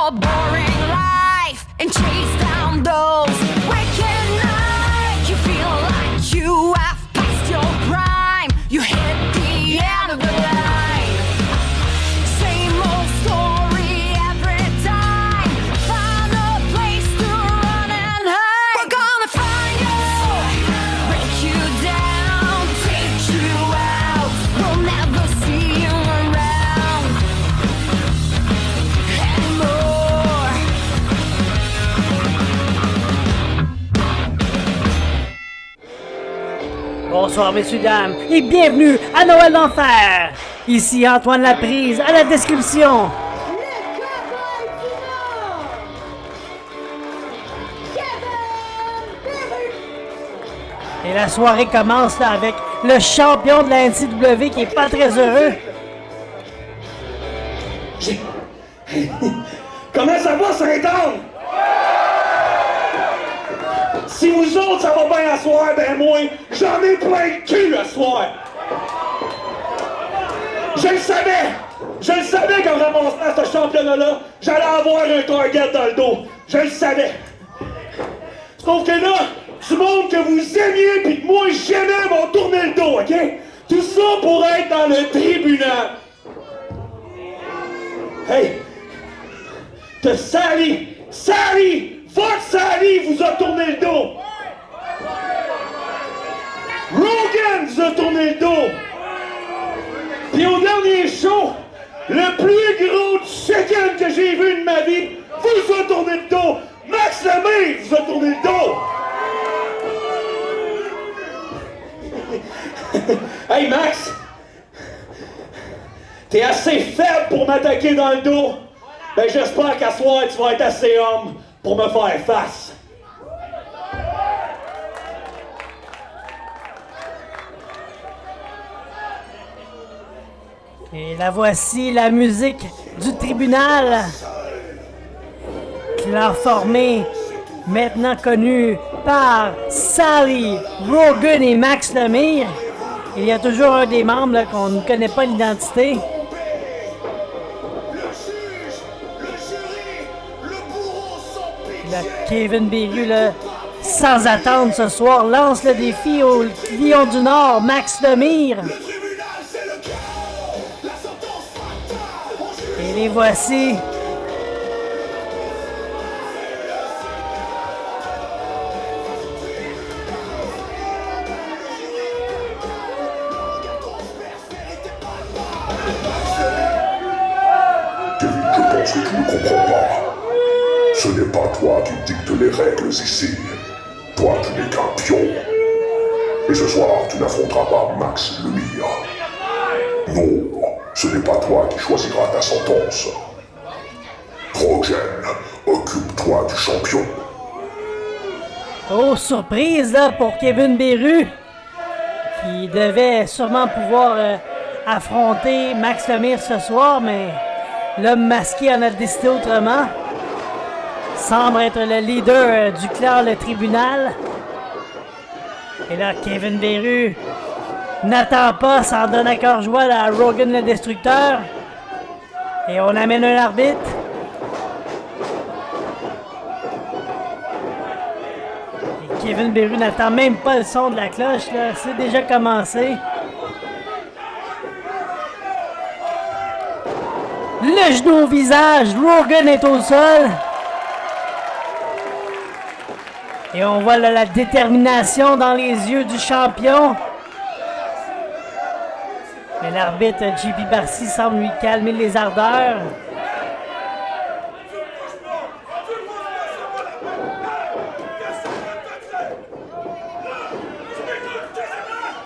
your boring life and chase down those wicked nights. You feel like you have passed your prime. You hit the end of the line. Same old story every time. Find a place to run and hide. We're gonna find you, break you down, take you out. We'll never see you around anymore. Bonsoir messieurs dames et bienvenue à Noël d'Enfer. Ici Antoine Laprise à la description. Et la soirée commence là avec le champion de la NCW qui est pas très heureux. Comment ça va, Saint-Anne? Si vous autres, ça va bien à soir, ben moi, j'en ai plein le cul à soir. Je le savais qu'en ramassant ce championnat-là, j'allais avoir un target dans le dos. Je le savais. Sauf que là, du monde que vous aimiez pis que moi j'aimais m'ont tourné le dos, ok? Tout ça pour être dans le tribunal. Hey! T'as Sally! Fuck Sally vous a tourné le dos! Rogan vous a tourné le dos! Puis au dernier show, le plus gros chicken que j'ai vu de ma vie vous a tourné le dos! Max Lemire vous a tourné le dos! Hey Max! T'es assez faible pour m'attaquer dans le dos? Ben j'espère qu'à soir tu vas être assez homme pour me faire face. Et la voici, la musique du tribunal. Clan formé, maintenant connu par Sally, Rogan et Max Lemire. Il y a toujours un des membres là, qu'on ne connaît pas l'identité. Là, Kevin Beru, là, sans attendre ce soir, lance le défi au Lion du Nord, Max Lemire. Et les voici. Kevin, je pense que tu ne comprends pas. Ce n'est pas toi qui dictes les règles ici. Toi, tu n'es qu'un pion. Et ce soir, tu n'affronteras pas Max Lemire. Non, ce n'est pas toi qui choisiras ta sentence. Rogan, occupe-toi du champion. Oh, surprise là pour Kevin Beru, qui devait sûrement pouvoir affronter Max Lemire ce soir, mais l'homme masqué en a décidé autrement. Semble être le leader du clan, le tribunal. Et là, Kevin Beru n'attend pas, s'en donne à cœur joie à Rogan le Destructeur. Et on amène un arbitre. Et Kevin Beru n'attend même pas le son de la cloche, là. C'est déjà commencé. Le genou au visage, Rogan est au sol. Et on voit là, la détermination dans les yeux du champion. Mais l'arbitre JP Barcy semble lui calmer les ardeurs.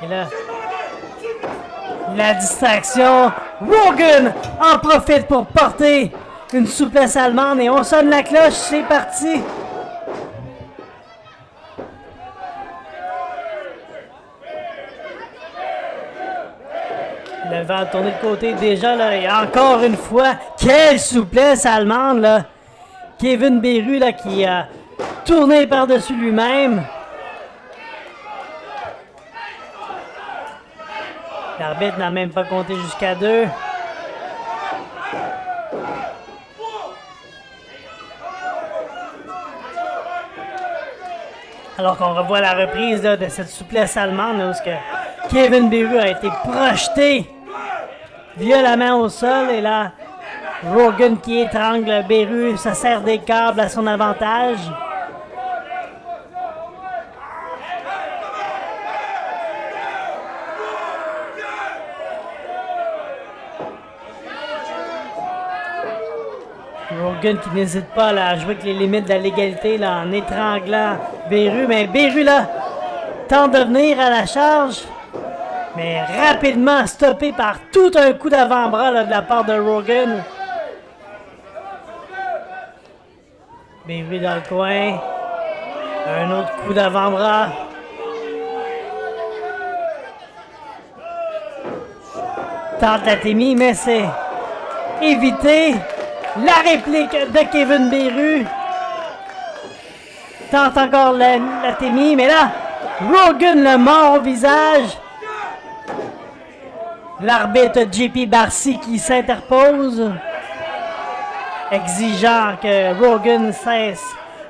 Et là, la distraction. Rogan en profite pour porter une souplesse allemande et on sonne la cloche, c'est parti. Le vent tourné de côté déjà là, et encore une fois, quelle souplesse allemande là. Kevin Beru là qui a tourné par-dessus lui-même. L'arbitre n'a même pas compté jusqu'à 2. Alors qu'on revoit la reprise là, de cette souplesse allemande là, où ce que Kevin Beru a été projeté violemment au sol et là Rogan qui étrangle Beru, se sert des câbles à son avantage. Rogan qui n'hésite pas là, à jouer avec les limites de la légalité là, en étranglant Beru, mais Beru là tente de venir à la charge, mais rapidement stoppé par tout un coup d'avant-bras là, de la part de Rogan. Beru dans le coin, un autre coup d'avant-bras. Tente la Témi, mais c'est évité. La réplique de Kevin Beru. Tente encore la Témi, mais là, Rogan le mord au visage. L'arbitre JP Barcy qui s'interpose, exigeant que Rogan cesse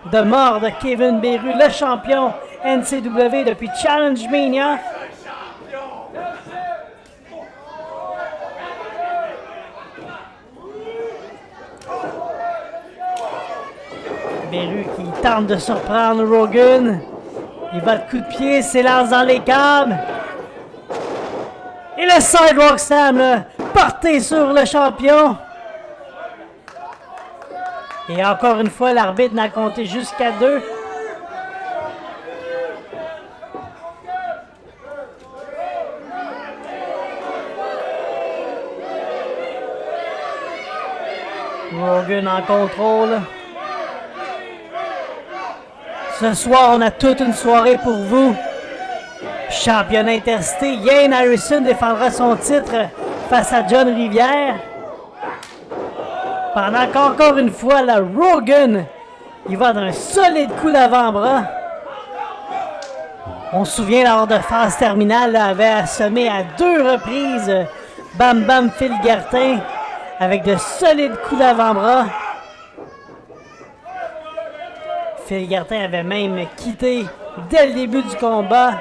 de mordre Kevin Beru, le champion NCW depuis Challenge Mania. Beru qui tente de surprendre Rogan. Il va de coup de pied, s'élance dans les câbles. Et le Sidewalk Slam là, porté sur le champion. Et encore une fois, l'arbitre n'a compté jusqu'à 2. Rogan en contrôle. Ce soir, on a toute une soirée pour vous. Championnat intercité, Ian Harrison défendra son titre face à John Rivière. Pendant qu'encore une fois, la Rogan, il va d'un solide coup d'avant-bras. On se souvient lors de phase terminale, là, avait assommé à 2 reprises Bam Bam Phil Gartin avec de solides coups d'avant-bras. Phil Gartin avait même quitté dès le début du combat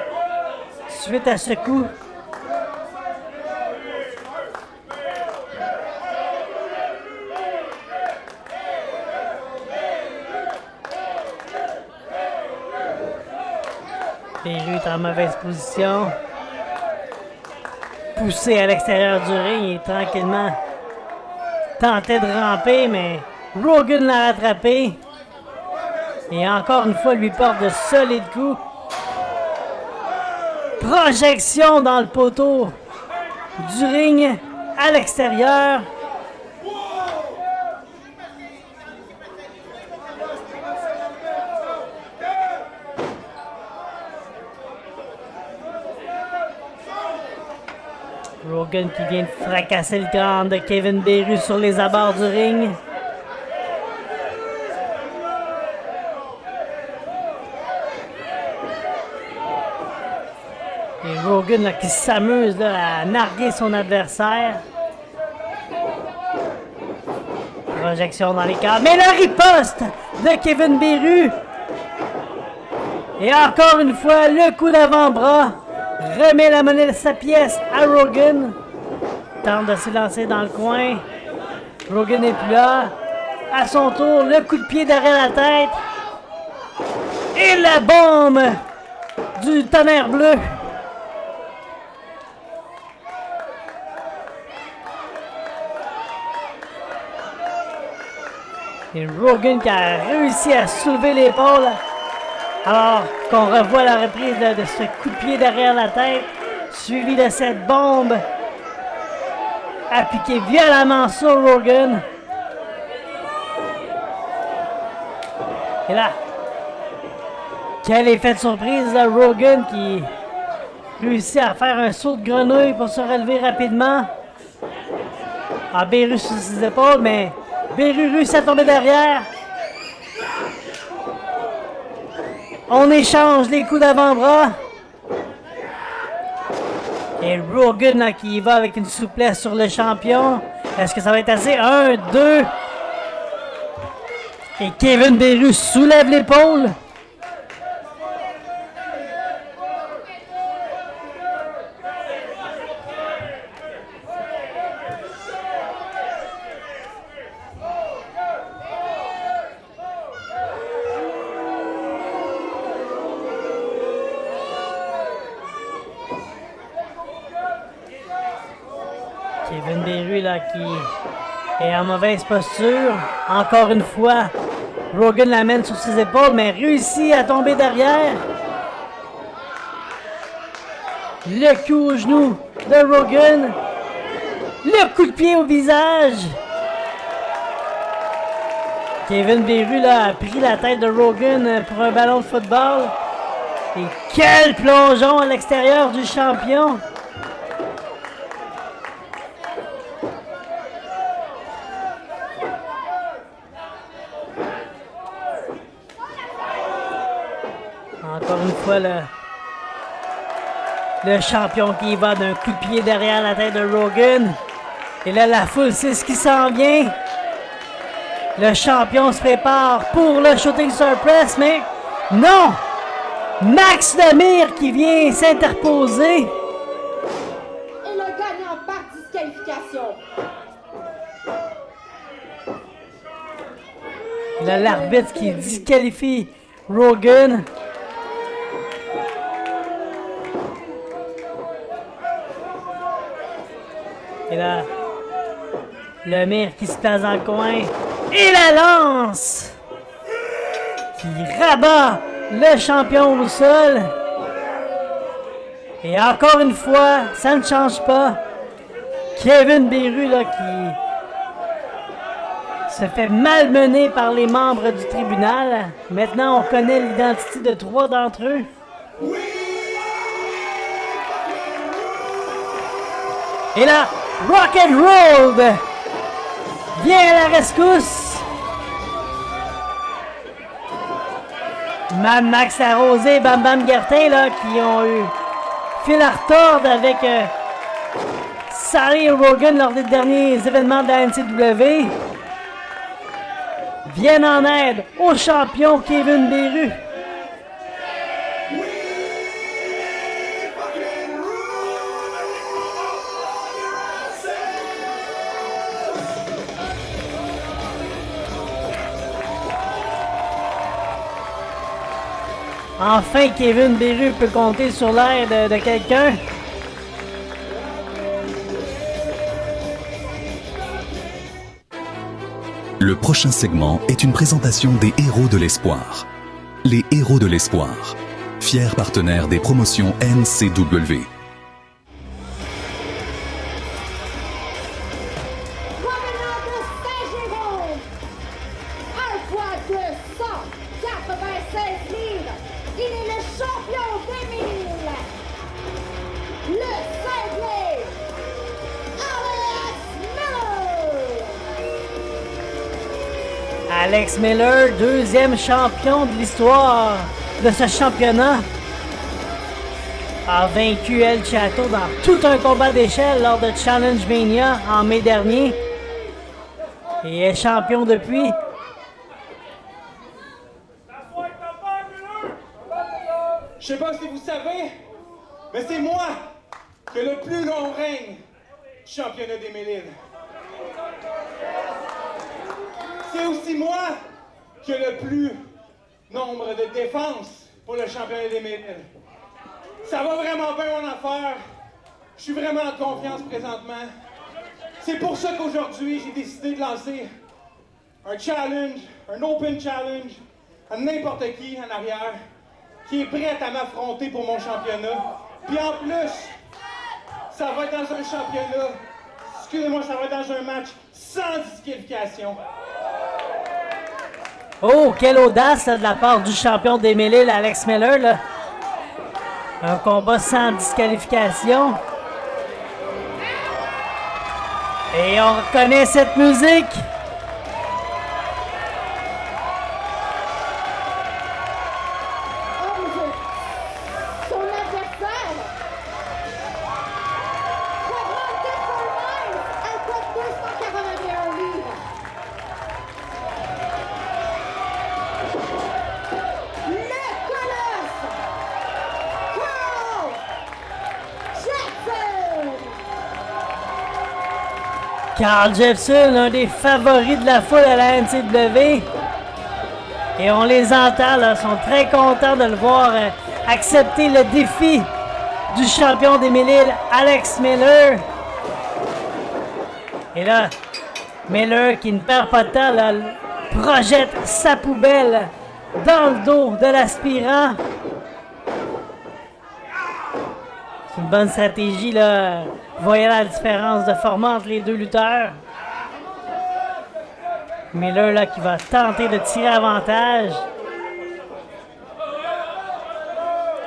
suite à ce coup. Beru est en mauvaise position. Poussé à l'extérieur du ring, il est tranquillement tenté de ramper, mais Rogan l'a rattrapé. Et encore une fois, lui porte de solides coups. Projection dans le poteau du ring à l'extérieur. Rogan qui vient de fracasser le crâne de Kevin Beru sur les abords du ring. Et Rogan là, qui s'amuse là, à narguer son adversaire. Projection dans les câbles. Mais la riposte de Kevin Beru. Et encore une fois, le coup d'avant-bras remet la monnaie de sa pièce à Rogan. Tente de s'élancer dans le coin. Rogan n'est plus là. À son tour, le coup de pied derrière la tête. Et la bombe du tonnerre bleu. Et Rogan qui a réussi à soulever l'épaule. Alors qu'on revoit la reprise de ce coup de pied derrière la tête, suivi de cette bombe appliquée violemment sur Rogan. Et là, quel effet de surprise là, Rogan qui réussit à faire un saut de grenouille pour se relever rapidement. Ah, Beru sur ses épaules, mais Beru réussit à tomber derrière. On échange les coups d'avant-bras. Et Rogan là, qui y va avec une souplesse sur le champion. Est-ce que ça va être assez? 1, 2. Et Kevin Beru soulève l'épaule. là, qui est en mauvaise posture. Encore une fois, Rogan l'amène sur ses épaules, mais réussit à tomber derrière. Le coup au genou de Rogan. Le coup de pied au visage. Kevin Beru là, a pris la tête de Rogan pour un ballon de football. Et quel plongeon à l'extérieur du champion. Encore une fois, le champion qui va d'un coup de pied derrière la tête de Rogan. Et là, la foule sait ce qui s'en vient. Le champion se prépare pour le Shooting Star Press, mais non! Max Lemire qui vient s'interposer. Et le gagnant par disqualification. Là, l'arbitre qui disqualifie Rogan. Et là, Lemire qui se place dans le coin. Et la lance! Qui rabat le champion au sol. Et encore une fois, ça ne change pas. Kevin Beru là, qui se fait malmener par les membres du tribunal. Maintenant, on connaît l'identité de 3 d'entre eux. Et là, Rock'n'Roll vient à la rescousse. Mad Max Arrosé et Bam Bam Guertin là, qui ont eu fil à retordre avec Sally et Rogan lors des derniers événements de la NCW, viennent en aide au champion Kevin Beru. Enfin, Kevin Beru peut compter sur l'aide de quelqu'un. Le prochain segment est une présentation des Héros de l'Espoir. Les Héros de l'Espoir, fiers partenaires des promotions NCW. Provenant de Saint-Jérôme, un poids de 196 livres, il est le champion des 1000. Le cinglé, Alex Miller. Alex Miller, deuxième champion de l'histoire de ce championnat, a vaincu El Chato dans tout un combat d'échelle lors de Challenge Mania en mai dernier et est champion depuis. Je sais pas si vous savez, mais c'est moi qui ai le plus long règne du championnat des Mélides. C'est aussi moi qui ai le plus nombre de défenses pour le championnat des Mélides. Ça va vraiment bien mon affaire. Je suis vraiment en confiance présentement. C'est pour ça qu'aujourd'hui, j'ai décidé de lancer un challenge, un open challenge à n'importe qui en arrière qui est prêt à m'affronter pour mon championnat. Puis en plus, ça va être dans un championnat, excusez-moi, ça va être dans un match sans disqualification. Oh, quelle audace là, de la part du champion des mêlées, Alex Miller. Là. Un combat sans disqualification. Et on reconnaît cette musique. Son adversaire, provenant de Fort-Myers, un poids de 281 livres. Le colosse, Carl Jackson. Carl Jepson, un des favoris de la foule à la NCW. Et on les entend, là, sont très contents de le voir accepter le défi du champion des Mélides, Alex Miller. Et là, Miller, qui ne perd pas de temps, là, projette sa poubelle dans le dos de l'aspirant. C'est une bonne stratégie, là. Voyez la différence de format entre les deux lutteurs. Miller, là, qui va tenter de tirer avantage.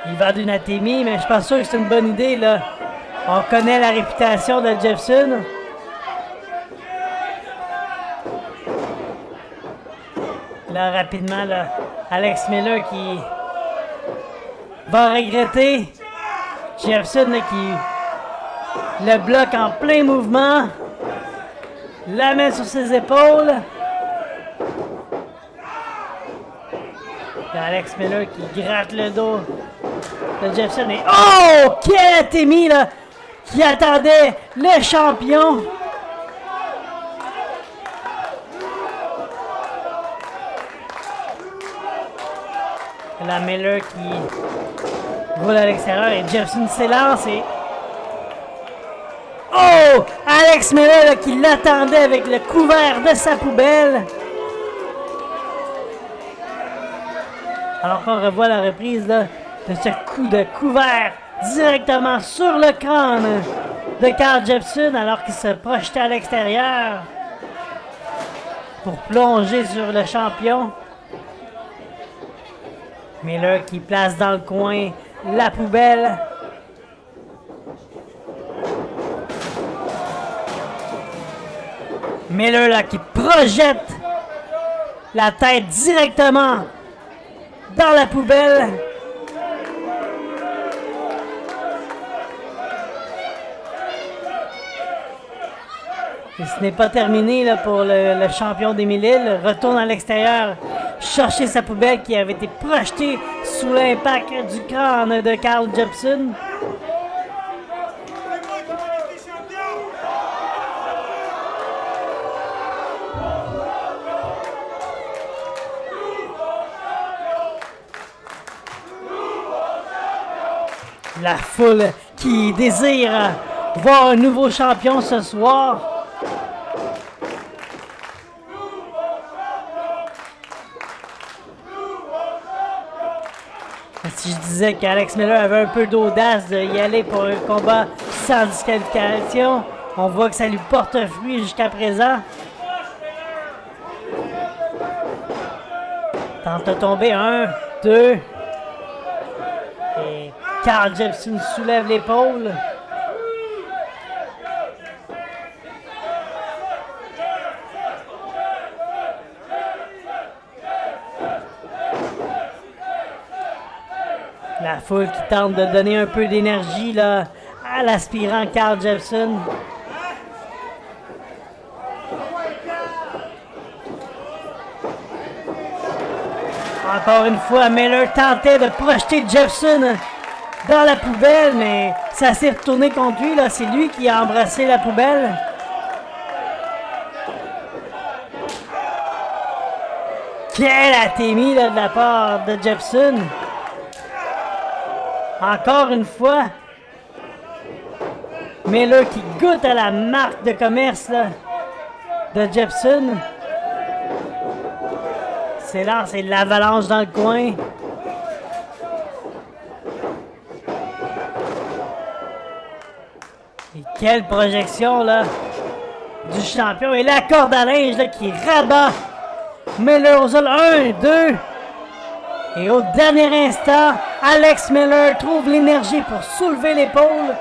Il va d'une Atemi, mais je suis pas sûr que c'est une bonne idée, là. On connaît la réputation de Jeffson. Là, rapidement, là, Alex Miller qui va regretter. Jeffson, là, qui le bloque en plein mouvement. La met sur ses épaules. Là, Alex Miller qui gratte le dos de Jeffson. Et oh! Quel Atemi, là, qui attendait le champion. La Miller qui roule à l'extérieur et Jeffson s'élance et... Oh! Alex Miller là, qui l'attendait avec le couvert de sa poubelle. Alors qu'on revoit la reprise là, de ce coup de couvert directement sur le crâne de Carl Jepson alors qu'il se projetait à l'extérieur pour plonger sur le champion. Miller qui place dans le coin la poubelle. Miller là qui projette la tête directement dans la poubelle. Et ce n'est pas terminé là, pour le champion des 1000 îles. Retourne à l'extérieur chercher sa poubelle qui avait été projetée sous l'impact du crâne de Carl Jepson. La foule qui désire voir un nouveau champion ce soir. Si je disais qu'Alex Miller avait un peu d'audace d'y aller pour un combat sans disqualification, on voit que ça lui porte fruit jusqu'à présent. Tente de tomber, 1, 2. Et Carl Jepson soulève l'épaule. La foule qui tente de donner un peu d'énergie là à l'aspirant Carl Jepson. Encore une fois, Miller tentait de projeter Jepson dans la poubelle, mais ça s'est retourné contre lui. Là, c'est lui qui a embrassé la poubelle. Quel Atemi là, de la part de Jepson. Encore une fois, Miller qui goûte à la marque de commerce là, de Jepson. S'élance et l'avalanche dans le coin. Et quelle projection là du champion. Et la corde à linge là, qui rabat Miller au sol. 1, 2. Et au dernier instant, Alex Miller trouve l'énergie pour soulever l'épaule.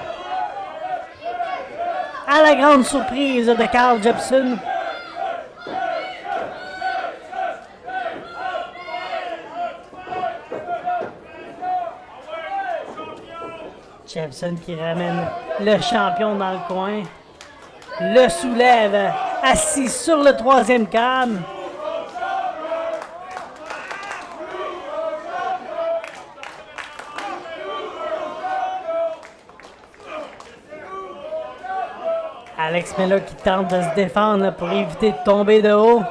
À la grande surprise de Carl Jepson. Jepson qui ramène le champion dans le coin. Le soulève, assis sur le troisième câble. Alex Miller qui tente de se défendre là, pour éviter de tomber de haut.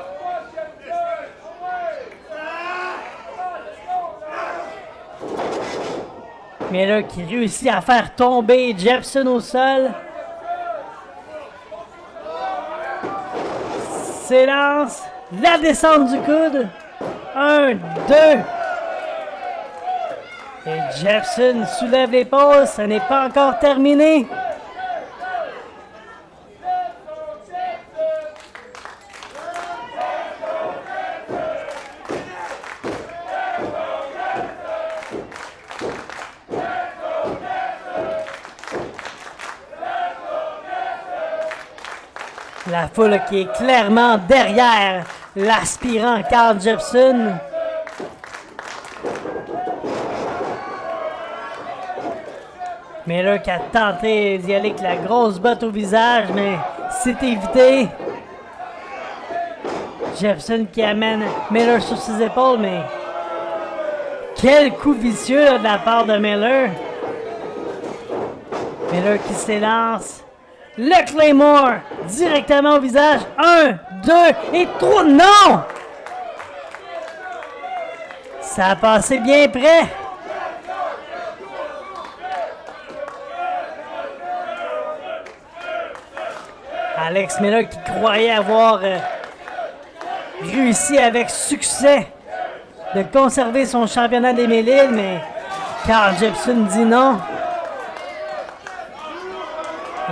Miller qui réussit à faire tomber Jepson au sol. S'élance. La descente du coude. 1, 2. Et Jefferson soulève l'épaule. Ce n'est pas encore terminé. La foule qui est clairement derrière l'aspirant Carl Jepson. Miller qui a tenté d'y aller avec la grosse botte au visage, mais c'est évité. Jepson qui amène Miller sur ses épaules, mais quel coup vicieux là, de la part de Miller. Miller qui s'élance. Le Claymore directement au visage. 1, 2 et 3. Non! Ça a passé bien près. Alex Miller qui croyait avoir réussi avec succès de conserver son championnat des 1000 livres, mais Carl Jepson dit non.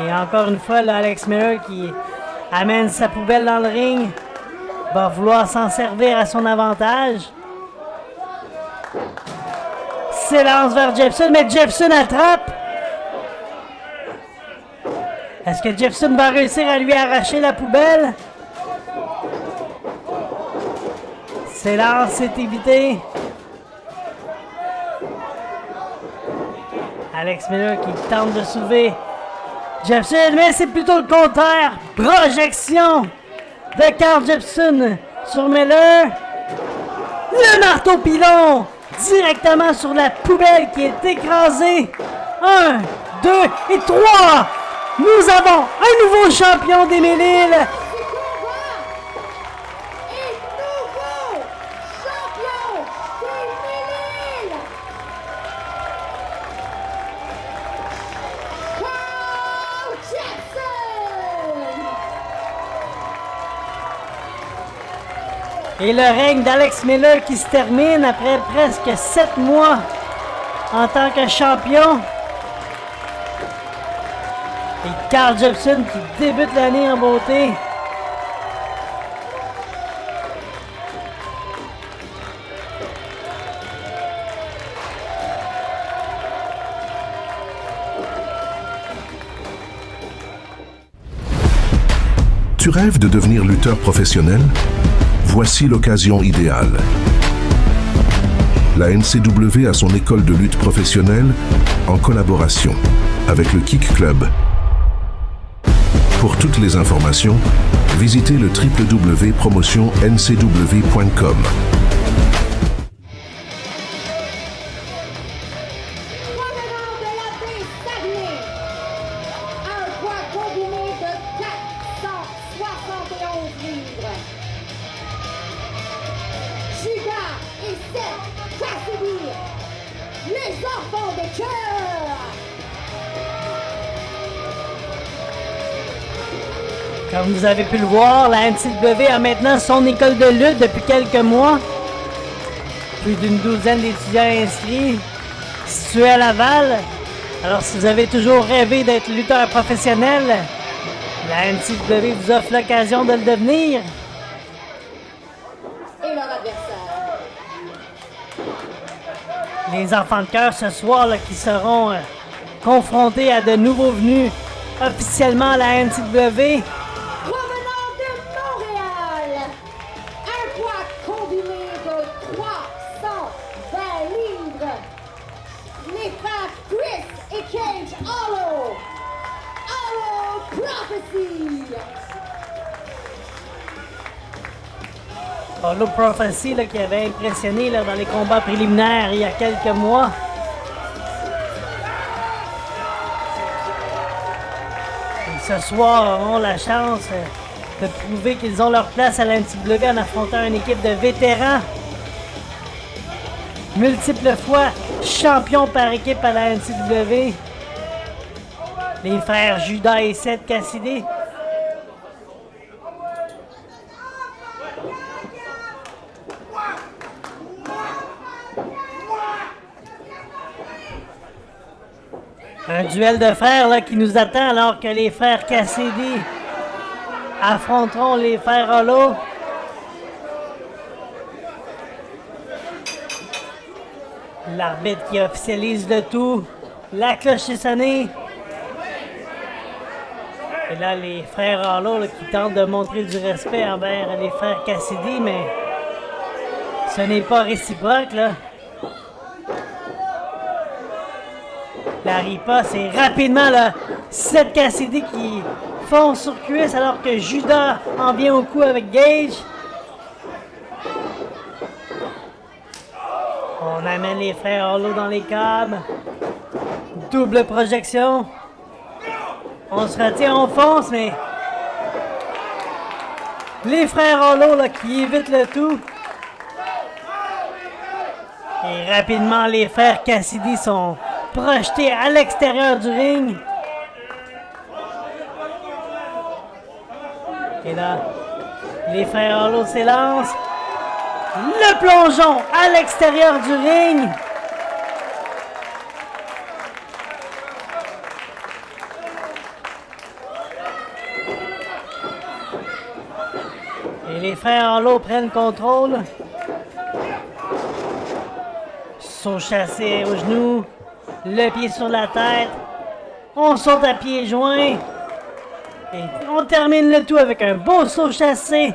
Et encore une fois, là, Alex Miller qui amène sa poubelle dans le ring va vouloir s'en servir à son avantage. S'élance vers Jepson, mais Jepson attrape. Est-ce que Jepson va réussir à lui arracher la poubelle? S'élance, c'est évité. Alex Miller qui tente de soulever Jepson, mais c'est plutôt le contraire. Projection de Carl Jepson sur Miller. Le marteau pilon directement sur la poubelle qui est écrasée. 1, 2 et 3. Nous avons un nouveau champion des 1000 livres. Et nouveau champion des 1000 livres. Carl Jepson. Et le règne d'Alex Miller qui se termine après presque 7 mois en tant que champion. Et Carl Jepson qui débute l'année en beauté. Tu rêves de devenir lutteur professionnel? Voici l'occasion idéale. La NCW a son école de lutte professionnelle en collaboration avec le Kick Club. Pour toutes les informations, visitez le www.promotionncw.com. Provenant de la baie Saguenay, un poids combiné de 471 livres. Judas et Seth Cassidy, les enfants de cœur. Comme vous avez pu le voir, la NCW a maintenant son école de lutte depuis quelques mois. Plus d'une douzaine d'étudiants inscrits, situés à Laval. Alors si vous avez toujours rêvé d'être lutteur professionnel, la NCW vous offre l'occasion de le devenir. Et leur adversaire. Les enfants de cœur ce soir là, qui seront confrontés à de nouveaux venus officiellement à la NCW. Provenant de Montréal, un poids combiné de 320 livres. Les frères Chris et Cage Hollow. Hollow Prophecy. Hollow Prophecy là, qui avait impressionné là, dans les combats préliminaires il y a quelques mois. Et ce soir auront la chance de prouver qu'ils ont leur place à la NCW en affrontant une équipe de vétérans. Multiples fois champions par équipe à la NCW. Les frères Judas et Seth Cassidy. Un duel de frères là, qui nous attend alors que les frères Cassidy affronteront les frères Hollow. L'arbitre qui officialise le tout. La cloche est sonnée. Et là, les frères Hollow là, qui tentent de montrer du respect envers les frères Cassidy, mais ce n'est pas réciproque, là. La riposte est rapidement, là, Seth Cassidy qui fonce sur cuisse alors que Judas en vient au coup avec Gage. On amène les frères Hollow dans les câbles. Double projection. On se retient, on fonce, mais les frères Hollow là, qui évitent le tout. Et rapidement, les frères Cassidy sont projetés à l'extérieur du ring. Et là, les frères Hollow s'élancent. Le plongeon à l'extérieur du ring. Et les frères Hollow prennent contrôle. Saut chassé au genou. Le pied sur la tête. On saute à pieds joints. Et on termine le tout avec un beau saut chassé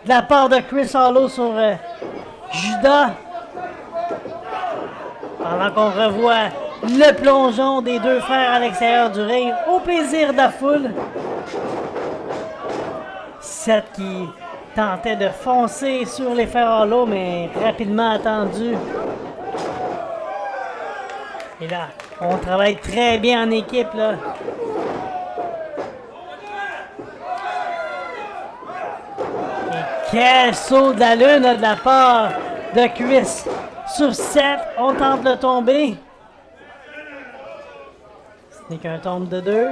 de la part de Chris Hollow sur Judas. Pendant qu'on revoit le plongeon des deux frères à l'extérieur du ring, au plaisir de la foule. Seth qui tentait de foncer sur les frères Hollow, mais rapidement attendu. Et là, on travaille très bien en équipe, là. Quel saut de la lune de la part de Chris sur 7. On tente de tomber. Ce n'est qu'un tombe de 2.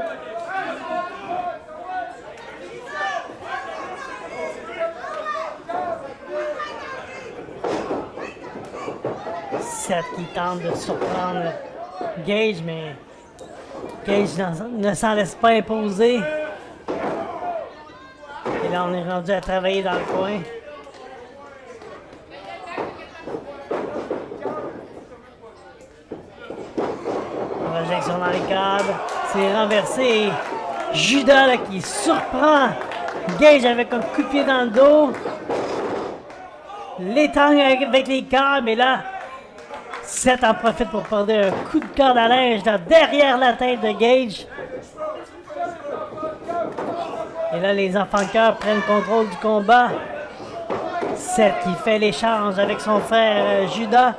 Seth qui tente de surprendre Gage, mais Gage ne s'en laisse pas imposer. Et là, on est rendu à travailler dans le coin. Projection dans les câbles. C'est renversé. Judas là, qui surprend Gage avec un coup de pied dans le dos. L'étang avec les câbles. Et là, Seth en profite pour porter un coup de corde à linge là, derrière la tête de Gage. Et là, les enfants de cœur prennent contrôle du combat. Seth qui fait l'échange avec son frère Judas.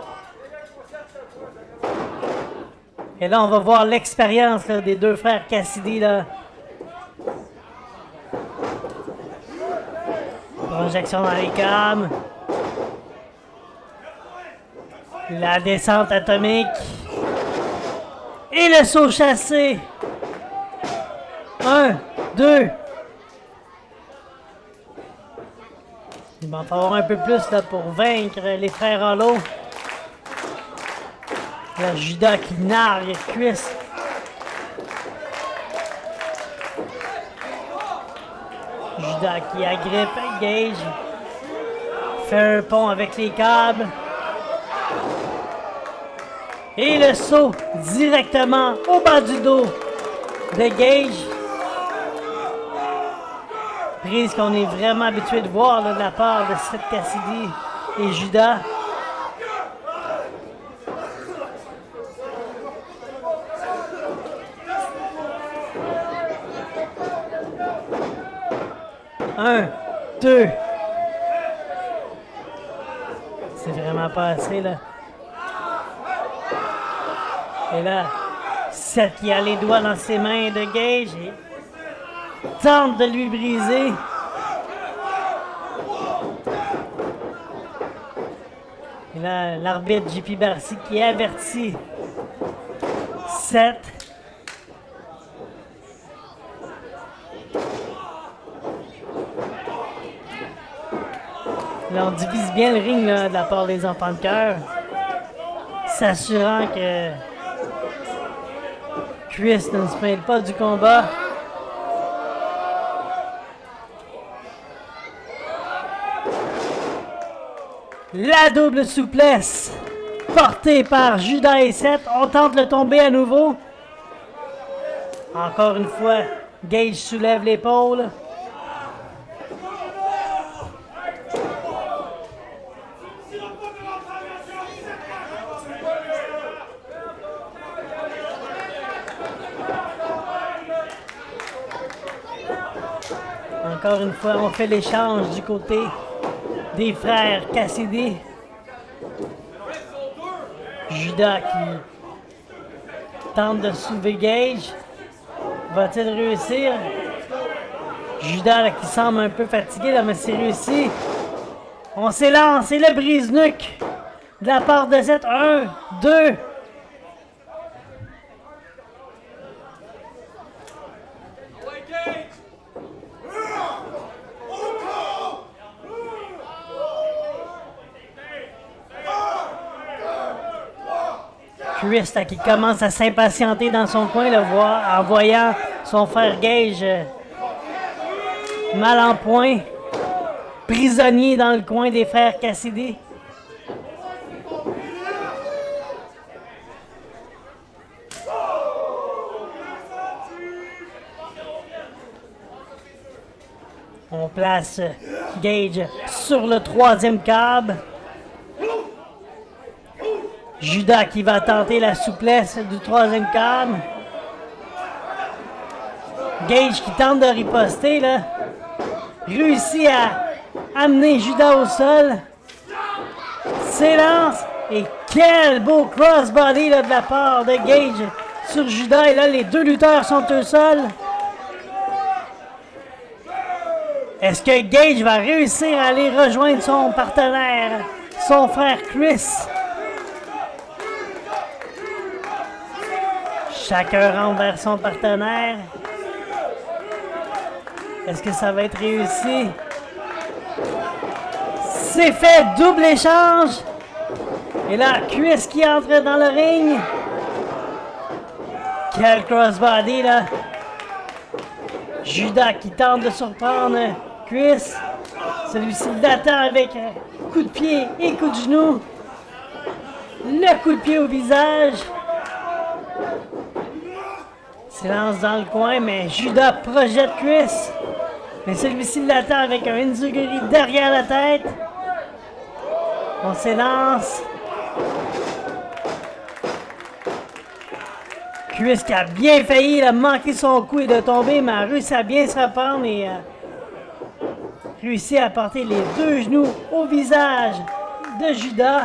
Et là, on va voir l'expérience des deux frères Cassidy. Là. Projection dans les câbles. La descente atomique. Et le saut chassé. 1, 2. Il va en falloir un peu plus là, pour vaincre les frères Hollow. Là, Judas qui nargue Chris. Judas qui agrippe Gage. Fait un pont avec les câbles. Et le saut directement au bas du dos de Gage. Prise qu'on est vraiment habitué de voir là, de la part de Seth Cassidy et Judas. Un, deux. C'est vraiment pas assez là. Et là, Seth qui a les doigts dans ses mains de Gage et tente de lui briser. Et là, l'arbitre JP Barcy qui avertit Seth. Là, on divise bien le ring là, de la part des enfants de cœur, s'assurant que Chris ne se mêle pas du combat. La double souplesse portée par Judas et Seth. On tente le tomber à nouveau. Encore une fois, Gage soulève l'épaule. Encore une fois, on fait l'échange du côté des frères Cassidy. Judas qui tente de soulever Gage. Va-t-il réussir? Judas là, qui semble un peu fatigué, là, mais c'est réussi. On s'élance et le brise-nuque de la part de Seth. 1, 2. Chris là, qui commence à s'impatienter dans son coin, en voyant son frère Gage mal en point, prisonnier dans le coin des frères Cassidy. On place Gage sur le troisième câble. Judas qui va tenter la souplesse du troisième câble. Gage qui tente de riposter, là. Réussit à amener Judas au sol. S'élance. Et quel beau crossbody là, de la part de Gage sur Judas. Et là, les deux lutteurs sont au sol. Est-ce que Gage va réussir à aller rejoindre son partenaire, son frère Chris? Chacun rentre vers son partenaire. Est-ce que ça va être réussi? C'est fait, double échange. Et là, Chris qui entre dans le ring. Quel crossbody là. Judas qui tente de surprendre Chris. Celui-ci l'attend avec coup de pied et coup de genou. Le coup de pied au visage. S'élance dans le coin, mais Judas projette Chris. Mais celui-ci l'attend avec un enziguri derrière la tête. On s'élance. Chris qui a bien failli, il a manqué son coup et de tomber, mais a réussi à bien se reprendre et a réussi à porter les deux genoux au visage de Judas.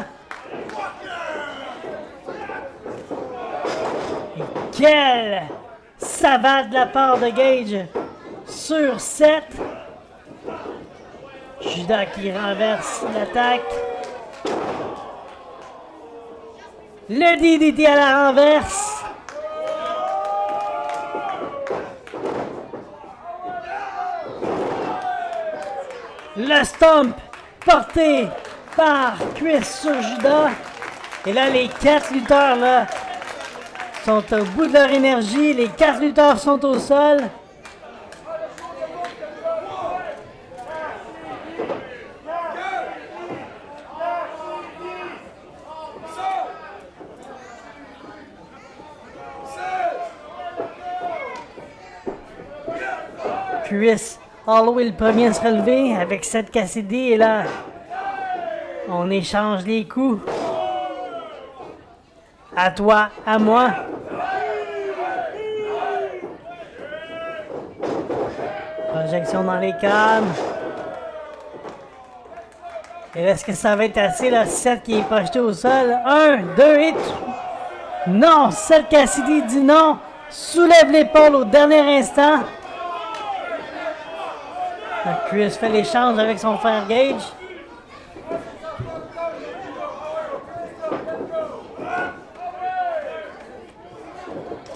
Et quelle savate de la part de Gage sur 7. Judas qui renverse l'attaque. Le DDT à la renverse. Le stomp porté par Chris sur Judas. Et là, les 4 lutteurs là, sont au bout de leur énergie. Les 4 lutteurs sont au sol. Chris Holloway le premier à se relever avec Seth Cassidy et là, on échange les coups. À toi, à moi. Projection dans les câbles. Et est-ce que ça va être assez, là, Seth qui est projeté au sol? 1, 2 et 3. Non, Seth Cassidy dit non. Soulève l'épaule au dernier instant. Chris fait l'échange avec son frère Gage.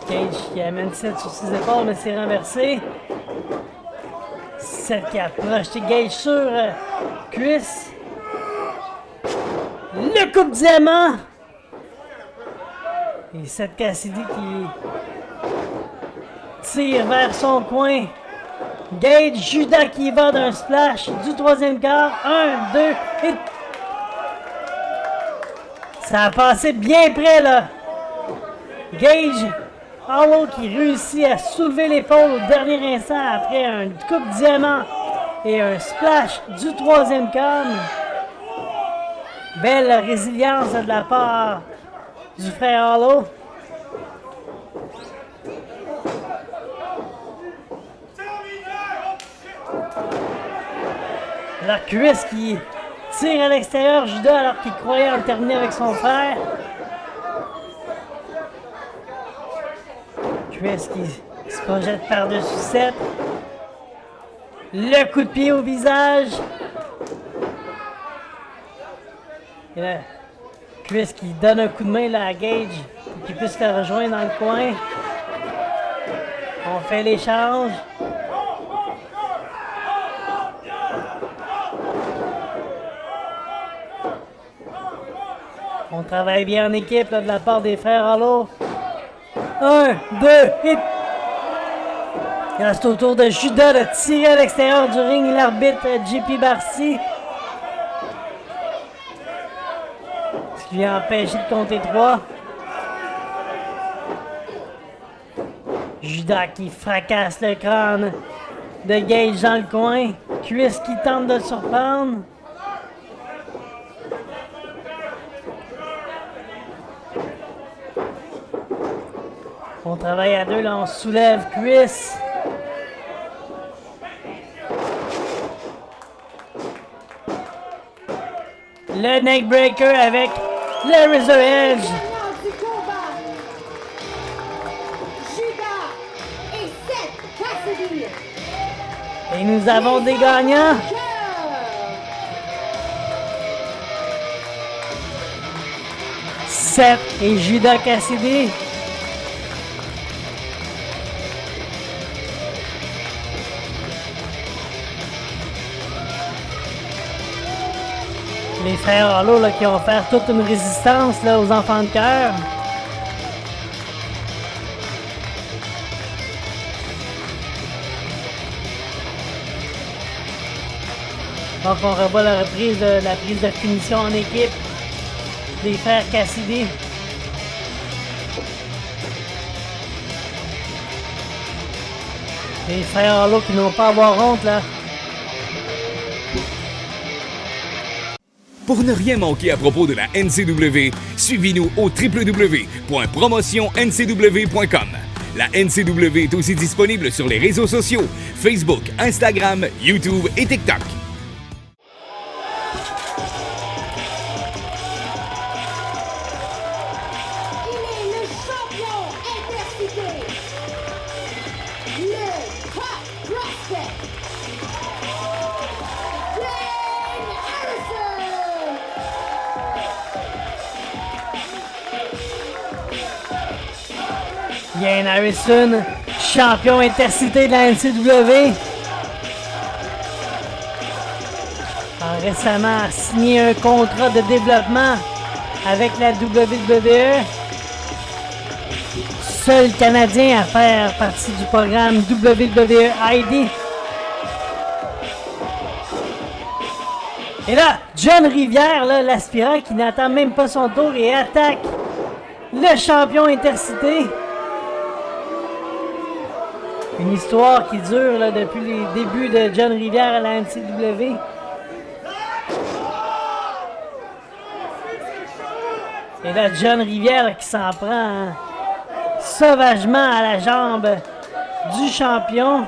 Gage qui amène Seth sur ses épaules, mais c'est renversé. Seth qui a projeté Gage sur Chris. Le coup de diamant. Et Seth Cassidy qui tire vers son coin. Gage, Judas qui va d'un splash du troisième quart. 1, 2, et... Ça a passé bien près, là. Gage, Hollow qui réussit à soulever l'épaule au dernier instant après un coupe diamant et un splash du troisième quart. Belle résilience de la part du frère Hollow. La Chris qui tire à l'extérieur Judas alors qu'il croyait en terminer avec son frère. Chris qui se projette par-dessus 7. Le coup de pied au visage. Et là, Chris qui donne un coup de main là, à Gage pour qu'il puisse le rejoindre dans le coin. On fait l'échange. On travaille bien en équipe là, de la part des frères Hollow. 1, 2, et... C'est au tour de Judas de tirer à l'extérieur du ring l'arbitre JP Barcy. Ce qui lui a empêché de compter 3. Judas qui fracasse le crâne de Gage dans le coin. Chris qui tente de le surprendre. On travaille à deux, là, on soulève Chris. Le neckbreaker avec le Razor Edge. Gagnant du combat, Judas et Seth Cassidy. Et nous avons des gagnants. Seth et Judas Cassidy. Les frères Hollow là, qui ont offert toute une résistance là, aux enfants de cœur. Donc on revoit la reprise de la prise de finition en équipe des frères Cassidy. Les frères Hollow qui n'ont pas à avoir honte là. Pour ne rien manquer à propos de la NCW, suivez-nous au www.promotionncw.com. La NCW est aussi disponible sur les réseaux sociaux, Facebook, Instagram, YouTube et TikTok. Il est le champion intercité, le top prospect, Dane Harrison. Dane Harrison, champion intercité de la NCW. A récemment signé un contrat de développement avec la WWE. Seul Canadien à faire partie du programme WWE ID. Et là, John Rivière, là, l'aspirant qui n'attend même pas son tour et attaque le champion intercité. Une histoire qui dure là, depuis les débuts de John Rivière à la NCW. Et là, John Rivière là, qui s'en prend hein, sauvagement à la jambe du champion.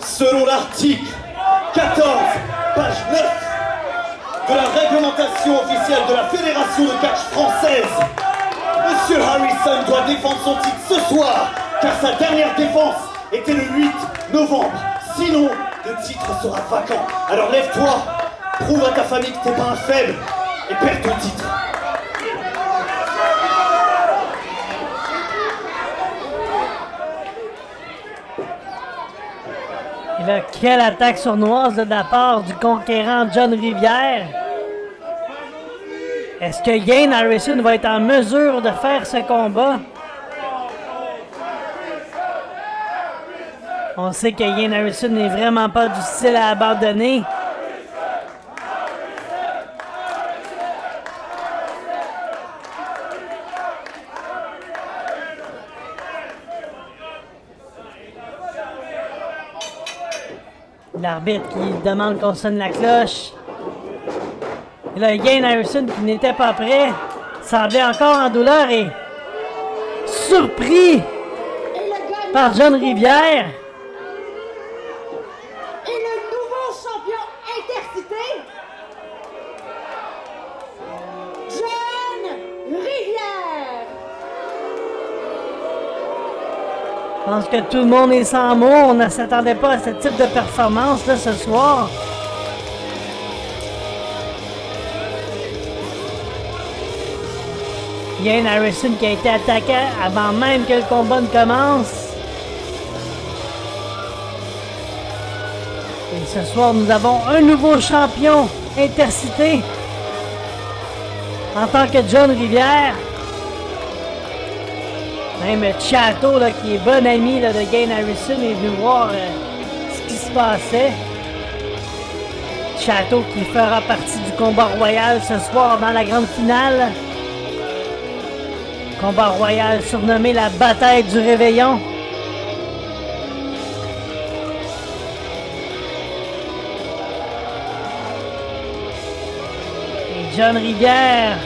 Selon l'article 14, page 9 de la réglementation officielle de la Fédération de catch française, Monsieur Harrison doit défendre son titre ce soir, car sa dernière défense était le 8 novembre. Sinon, le titre sera vacant. Alors lève-toi, prouve à ta famille que t'es pas un faible et perds ton titre. Et là, quelle attaque sournoise de la part du conquérant John Rivière. Est-ce que Gain Harrison va être en mesure de faire ce combat? On sait que Gain Harrison n'est vraiment pas du style à abandonner. L'arbitre qui demande qu'on sonne la cloche. Et là, Gain Harrison qui n'était pas prêt, semblait encore en douleur et surpris par John Rivière. Et le nouveau champion intercité, John Rivière. Je pense que tout le monde est sans mots. On ne s'attendait pas à ce type de performance là ce soir. Gain Harrison qui a été attaqué avant même que le combat ne commence. Et ce soir, nous avons un nouveau champion intercité en tant que John Rivière. Même Chato, là, qui est bon ami là, de Gain Harrison, est venu voir ce qui se passait. Chato qui fera partie du combat royal ce soir dans la grande finale. Combat royal surnommé la bataille du réveillon. Et John Rivière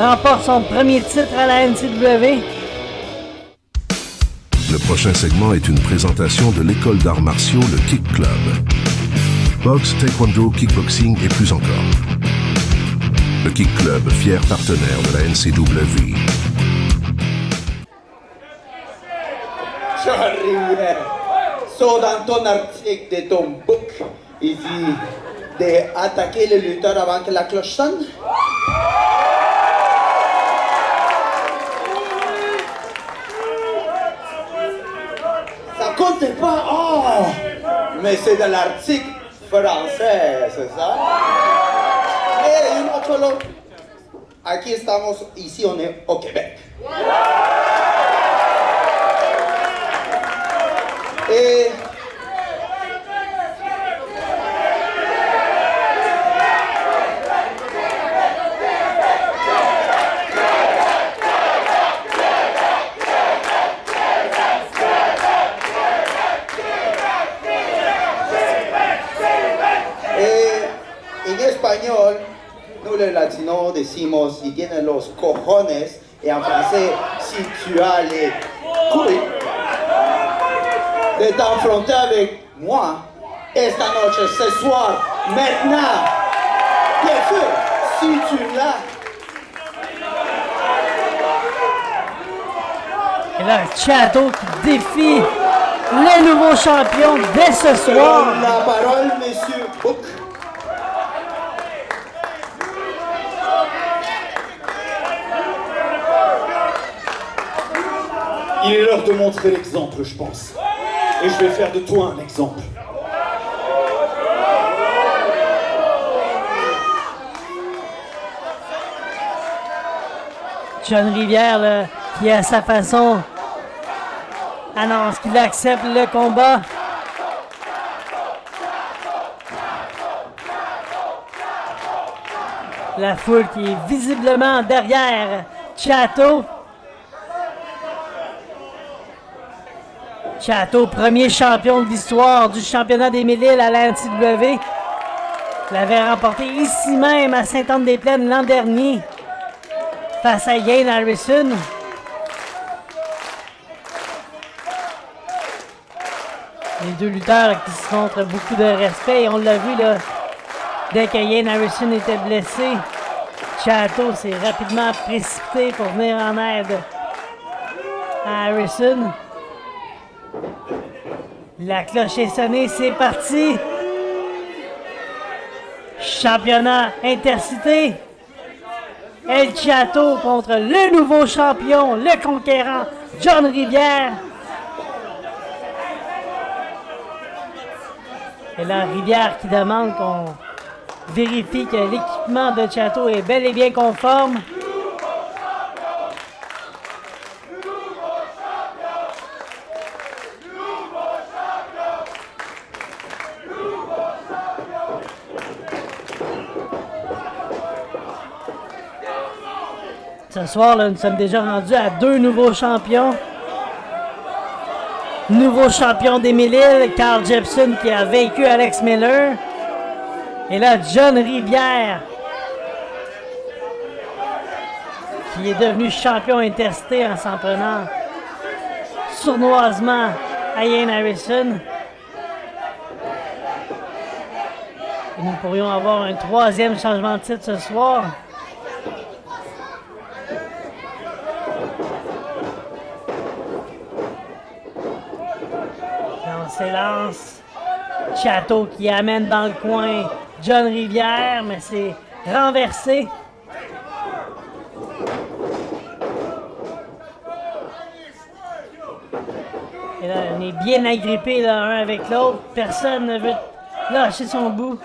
remporte son premier titre à la NCW. Le prochain segment est une présentation de l'école d'arts martiaux, le Kick Club. Boxe, taekwondo, kickboxing et plus encore. Le Kick Club, fier partenaire de la NCW. John Rivière, so dans ton article de ton book, il dit d'attaquer le lutteur avant que la cloche sonne. Ça compte pas, oh! Mais c'est de l'article français, c'est ça? Mais une autre chose, aquí estamos, ici on est au Québec. Et en espagnol, nous les latinos decimos si tienes los cojones, et en français, si tu as les couilles de t'affronter avec moi esta noche, ce soir, maintenant. Bien sûr, si tu l'as. Et là, Chato qui défie le nouveau champion dès ce soir. La parole, monsieur Book. Il est l'heure de montrer l'exemple, je pense. Et je vais faire de toi un exemple. John Rivière, là, qui à sa façon annonce qu'il accepte le combat. La foule qui est visiblement derrière Chato. Chato, premier champion de l'histoire du championnat des Mille-Îles à la NCW. L'avait remporté ici même à Sainte-Anne-des-Plaines l'an dernier face à Gain Harrison. Les deux lutteurs qui se montrent beaucoup de respect et on l'a vu là, dès que Gain Harrison était blessé, Chato s'est rapidement précipité pour venir en aide à Harrison. La cloche est sonnée, c'est parti! Championnat intercité. El Chato contre le nouveau champion, le conquérant, John Rivière. Et là, Rivière qui demande vérifie que l'équipement de Chateau est bel et bien conforme. Ce soir, là, nous sommes déjà rendus à 2 nouveaux champions. Nouveau champion des 1000 îles, Carl Jepson qui a vaincu Alex Miller. Et là, John Rivière qui est devenu champion intercité en s'en prenant sournoisement à Ian Harrison. Et nous pourrions avoir un 3e changement de titre ce soir. On s'élance. Chateau qui amène dans le coin John Rivière, mais c'est renversé. Et là, on est bien agrippés l'un avec l'autre. Personne ne veut lâcher son bout.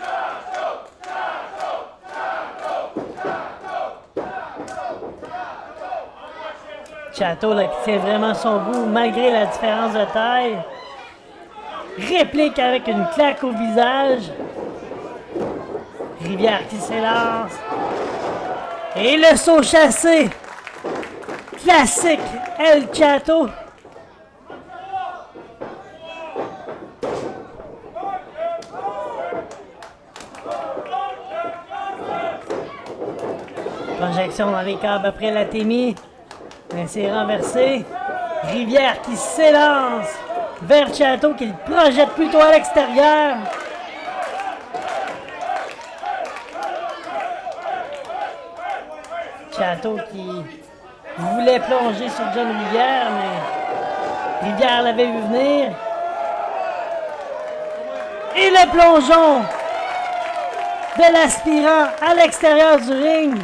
Chateau là, qui tient vraiment son bout malgré la différence de taille. Réplique avec une claque au visage. Rivière qui s'élance. Et le saut chassé. Classique El Chateau. Projection dans les câbles après la Témi. Mais c'est renversé. Rivière qui s'élance vers Chateau qui le projette plutôt à l'extérieur. Chateau qui voulait plonger sur John Rivière, mais Rivière l'avait vu venir. Et le plongeon de l'aspirant à l'extérieur du ring.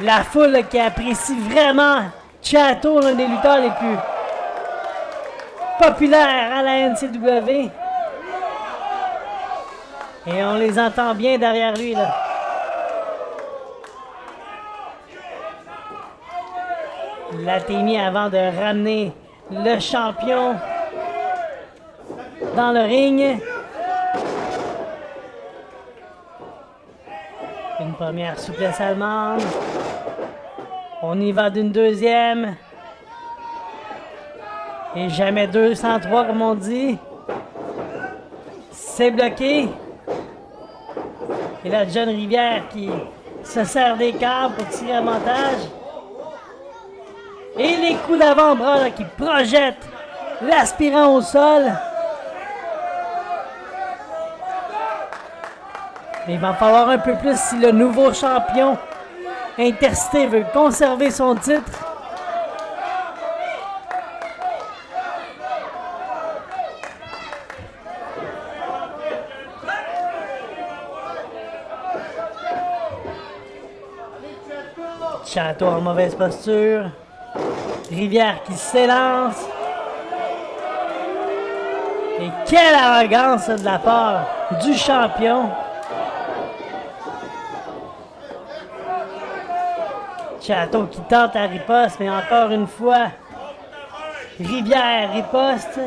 La foule qui apprécie vraiment Chateau, l'un des lutteurs les plus populaires à la NCW. Et on les entend bien derrière lui, là. Latini avant de ramener le champion dans le ring. Une première souplesse allemande. On y va d'une deuxième. Et jamais 203 comme on dit. C'est bloqué. Et là, John Rivière qui se sert des câbles pour tirer avantage. Et les coups d'avant-bras là, qui projettent l'aspirant au sol. Mais il va falloir un peu plus si le nouveau champion Intercité veut conserver son titre. Chateau en mauvaise posture. Rivière qui s'élance. Et quelle arrogance de la part du champion. Chateau qui tente la riposte, mais encore une fois, Rivière riposte.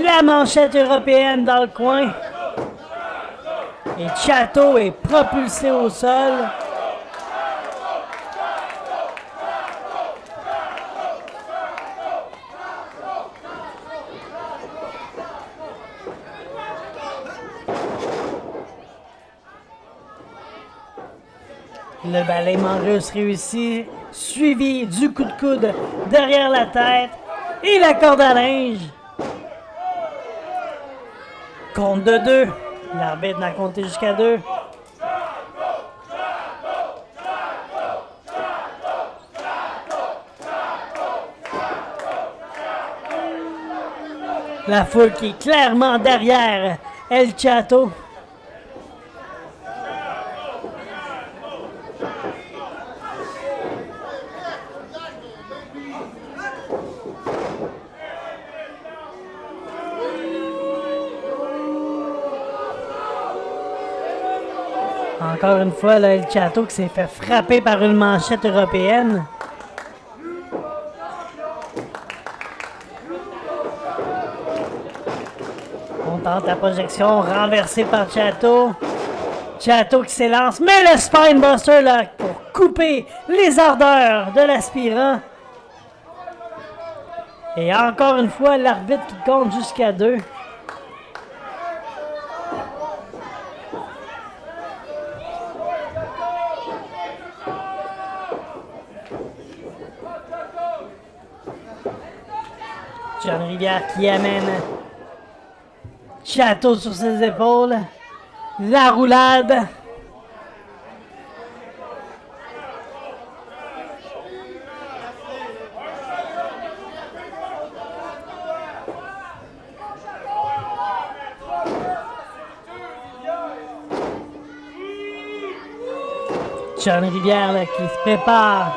La manchette européenne dans le coin. Et Chateau est propulsé au sol. Le balayement russe réussi, suivi du coup de coude derrière la tête et la corde à linge. Compte de 2. L'arbitre n'a compté jusqu'à 2. La foule qui est clairement derrière El Chateau. Encore une fois, là, El Chato qui s'est fait frapper par une manchette européenne. On tente la projection, renversée par Chato. Chato qui s'élance, mais le Spinebuster là pour couper les ardeurs de l'aspirant. Et encore une fois, l'arbitre qui compte jusqu'à 2. John Rivière qui amène Chato sur ses épaules. La roulade. John Rivière là, qui se prépare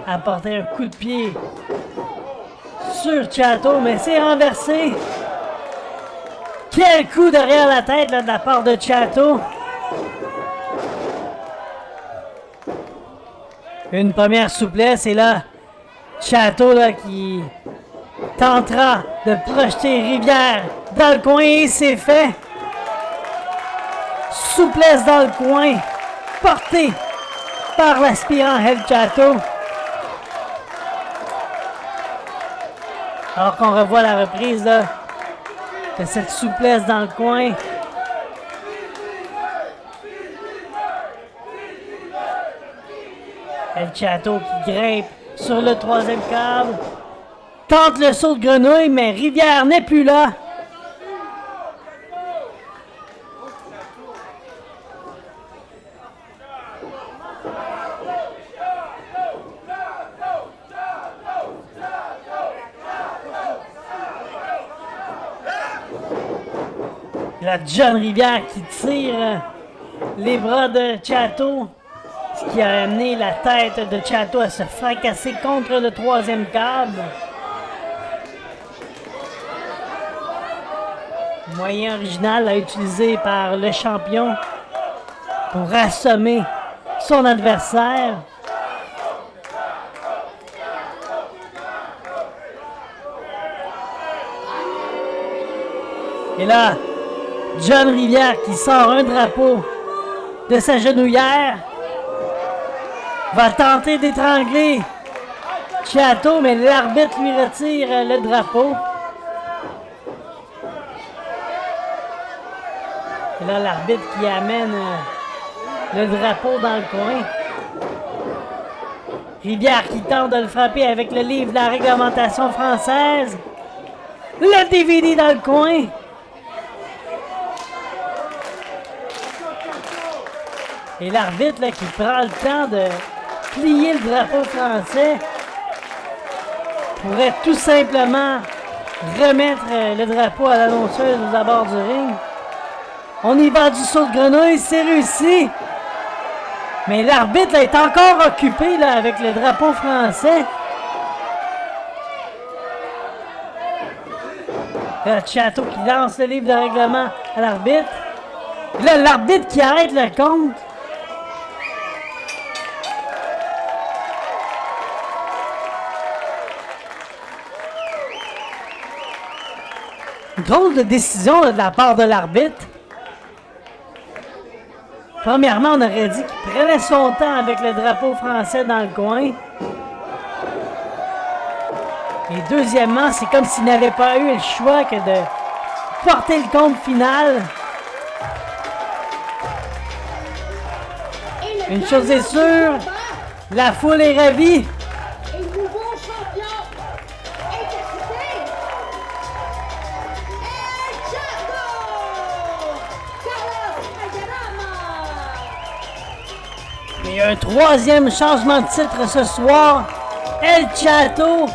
à porter un coup de pied sur Chato, mais c'est renversé. Quel coup derrière la tête là, de la part de Chato. Une première souplesse et là, Chato là, qui tentera de projeter Rivière dans le coin et c'est fait. Souplesse dans le coin, portée par l'aspirant El Chato. Alors qu'on revoit la reprise là, de cette souplesse dans le coin. El Chato qui grimpe sur le troisième câble. Tente le saut de grenouille, mais Rivière n'est plus là. La John Rivière qui tire les bras de Chato, ce qui a amené la tête de Chato à se fracasser contre le troisième câble. Moyen original à utiliser par le champion pour assommer son adversaire. Et là, John Rivière qui sort un drapeau de sa genouillère va tenter d'étrangler Chato, mais l'arbitre lui retire le drapeau. Et là, l'arbitre qui amène le drapeau dans le coin. Rivière qui tente de le frapper avec le livre de la réglementation française. Le DVD dans le coin. Et l'arbitre là, qui prend le temps de plier le drapeau français pourrait tout simplement remettre le drapeau à l'annonceuse aux abords du ring. On y va du saut de grenouille, c'est réussi. Mais l'arbitre là, est encore occupé là, avec le drapeau français. Là, Chato qui lance le livre de règlement à l'arbitre. Là, l'arbitre qui arrête le compte. Drôle de décision là, de la part de l'arbitre. Premièrement, on aurait dit qu'il prenait son temps avec le drapeau français dans le coin. Et deuxièmement, c'est comme s'il n'avait pas eu le choix que de porter le compte final. Une chose est sûre, la foule est ravie. Et le nouveau champion intercité, El Chato! Carlos Aguilera! Il y a un troisième changement de titre ce soir. El Chato,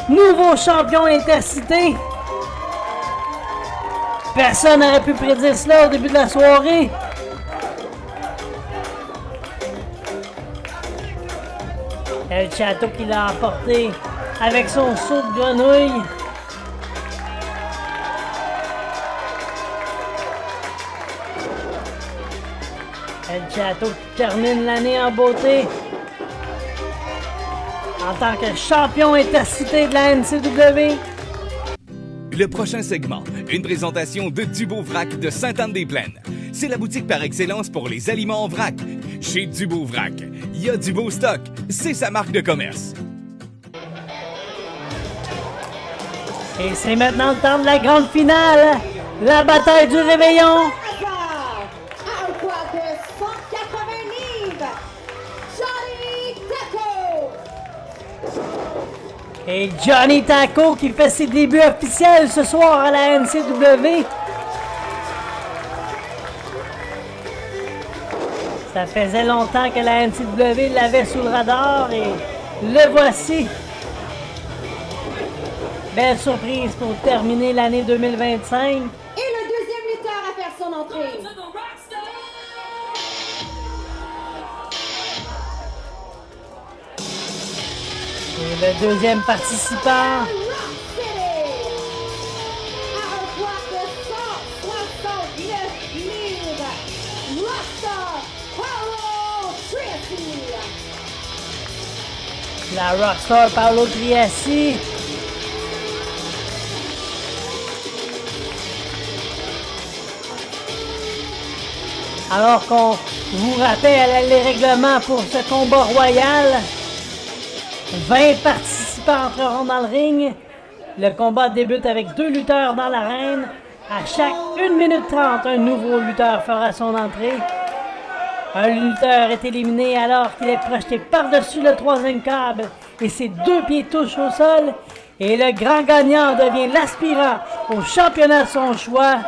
nouveau champion intercité. Personne n'aurait pu prédire cela au début de la soirée. El Chato qui l'a emporté avec son saut de grenouille. El Chato qui termine l'année en beauté. En tant que champion intercité de la NCW. Le prochain segment, une présentation de Dubo-Vrac de Sainte-Anne-des-Plaines. C'est la boutique par excellence pour les aliments en vrac. Chez Dubo-Vrac, il y a du beau stock. C'est sa marque de commerce. Et c'est maintenant le temps de la grande finale. La bataille du réveillon. À un poids de 180 livres, Johnny Taco. Et Johnny Taco qui fait ses débuts officiels ce soir à la NCW. Ça faisait longtemps que la NCW l'avait sous le radar et le voici. Belle surprise pour terminer l'année 2025. Et le deuxième lutteur à faire son entrée. Et le deuxième participant. Rock City. À un poids de 169 livres, Rockstar Paolo Triassi. La Rockstar Paolo Triassi. Alors qu'on vous rappelle les règlements pour ce combat royal, 20 participants entreront dans le ring. Le combat débute avec 2 lutteurs dans l'arène. À chaque 1 minute 30, un nouveau lutteur fera son entrée. Un lutteur est éliminé alors qu'il est projeté par-dessus le 3e câble et ses 2 pieds touchent au sol. Et le grand gagnant devient l'aspirant au championnat de son choix.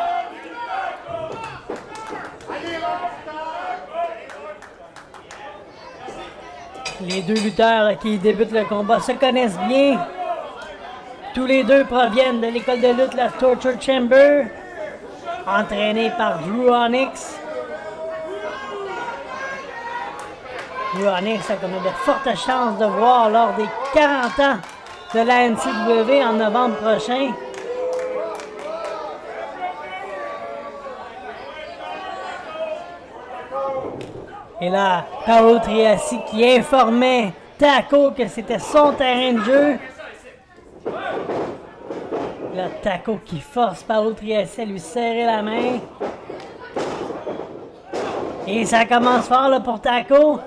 Les 2 lutteurs qui débutent le combat se connaissent bien. Tous les 2 proviennent de l'école de lutte la Torture Chamber, entraînés par Drew Onyx. Drew Onyx a connu de fortes chances de voir lors des 40 ans de la NCW en novembre prochain. Et là, Paolo Triassi qui informait Taco que c'était son terrain de jeu. Là, Taco qui force Paolo Triassi à lui serrer la main. Et ça commence fort là, pour Taco.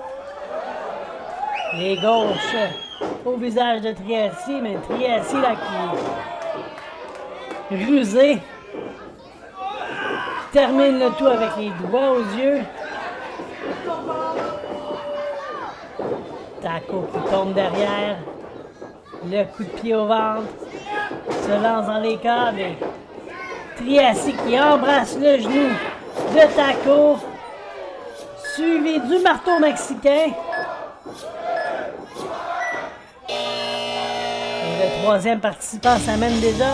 Les gauches au visage de Triassi, mais Triassi là qui rusé. Termine le tout avec les doigts aux yeux. Taco qui tombe derrière, le coup de pied au ventre, se lance dans les câbles et Triassi qui embrasse le genou de Taco, suivi du marteau mexicain. Et le 3e participant s'amène déjà.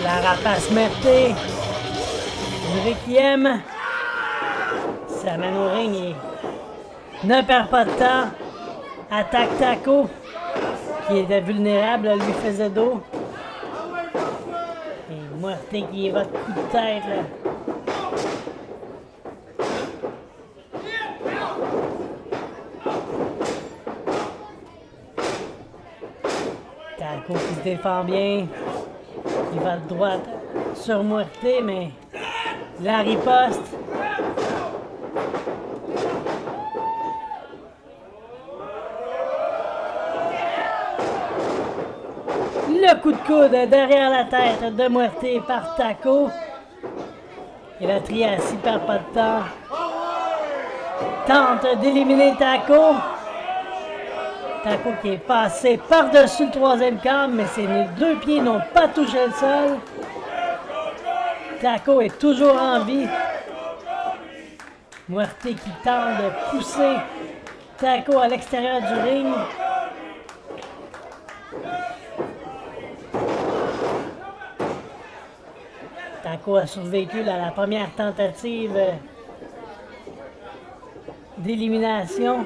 La rapace Merté du Requiem s'amène au ring et ne perd pas de temps. Attaque Taco qui était vulnérable, lui faisait dos. Et Muerte qui est votre coup de tête là. Taco qui se défend bien. Il va de droite sur Muerte, mais la riposte. Le coup de coude derrière la tête de Muerte par Taco. Et la Triassi perd pas de temps. Tente d'éliminer Taco. Taco qui est passé par-dessus le 3e câble, mais ses 2 pieds n'ont pas touché le sol. Taco est toujours en vie. Muerte qui tente de pousser Taco à l'extérieur du ring. Taco a survécu à la première tentative d'élimination.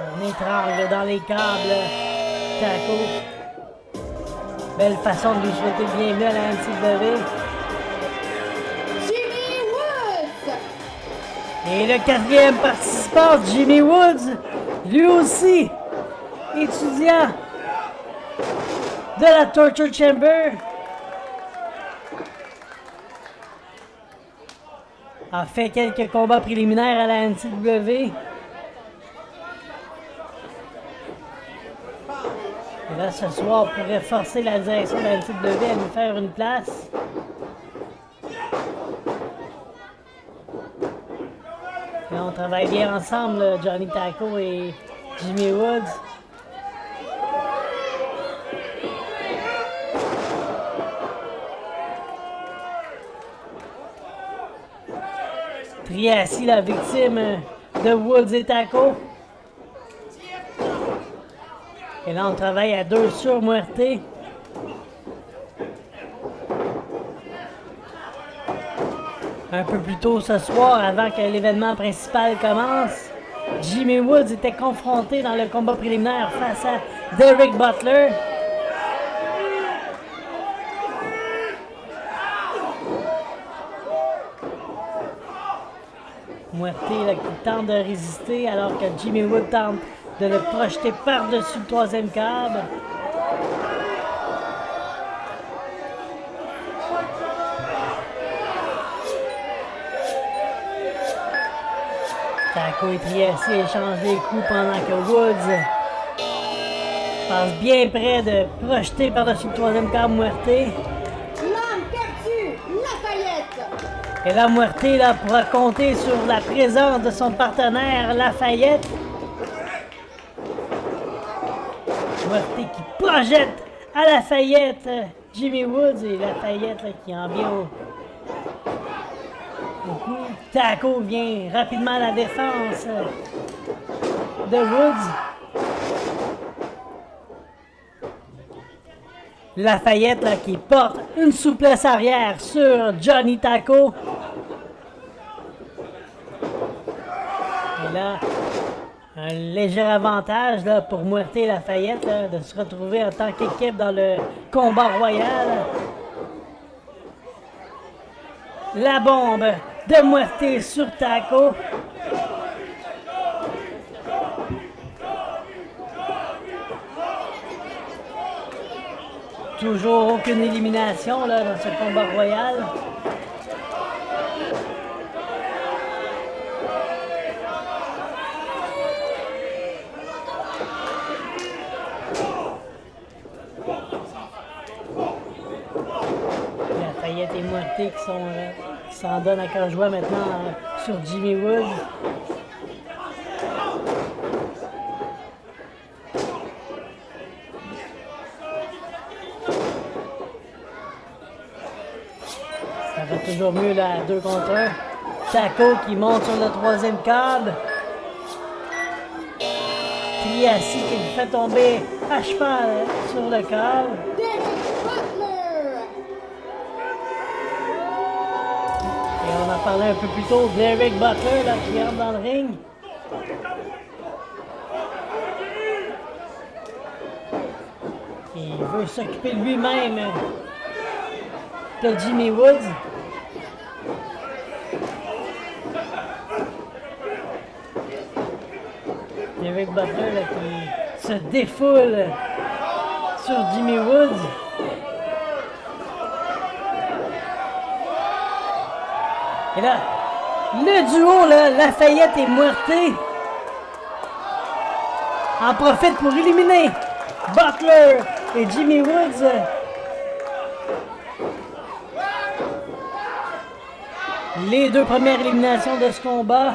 Un étrangle dans les câbles. Taco. Belle façon de lui souhaiter le bienvenu à la NCW. Jimmy Woods! Et le quatrième participant, Jimmy Woods, lui aussi, étudiant de la Torture Chamber, a fait quelques combats préliminaires à la NCW. Et là, ce soir, on pourrait forcer la direction de la NCW à nous faire une place. Et on travaille bien ensemble, Johnny Taco et Jimmy Woods. Triassi, la victime de Woods et Taco. Et là, on travaille à 2 sur Muerte. Un peu plus tôt ce soir, avant que l'événement principal commence, Jimmy Woods était confronté dans le combat préliminaire face à Derek Butler. Muerte là, qui tente de résister alors que Jimmy Woods tente de le projeter par-dessus le 3e câble. Taco et Triassi échangent des coups pendant que Woods passe bien près de projeter par-dessus le 3e câble Muerte. L'homme perdu, Lafayette! Et là, Muerte là, pourra compter sur la présence de son partenaire Lafayette. Muerte qui projette à Lafayette Jimmy Woods et Lafayette là, qui en vient au coup. Taco vient rapidement à la défense de Woods. Lafayette là, qui porte une souplesse arrière sur Johnny Taco. Et là, un léger avantage là, pour Muerte et Lafayette là, de se retrouver en tant qu'équipe dans le combat royal. La bombe de Muerte sur Taco. Toujours aucune élimination là, dans ce combat royal. Lafayette et Muerte qui s'en donnent à cœur joie maintenant sur Jimmy Woods. Ça va toujours mieux là à 2 contre 1. Taco qui monte sur le 3e câble. Triassi qui le fait tomber à cheval sur le câble. Derek Butler! Et on en parlait un peu plus tôt, Derek Butler là, qui rentre dans le ring. Il veut s'occuper de lui-même de Jimmy Woods. Derek Butler là, qui se défoule sur Jimmy Woods. Et là, le duo, là, Lafayette et Muerte, en profite pour éliminer Butler et Jimmy Woods. Les 2 premières éliminations de ce combat.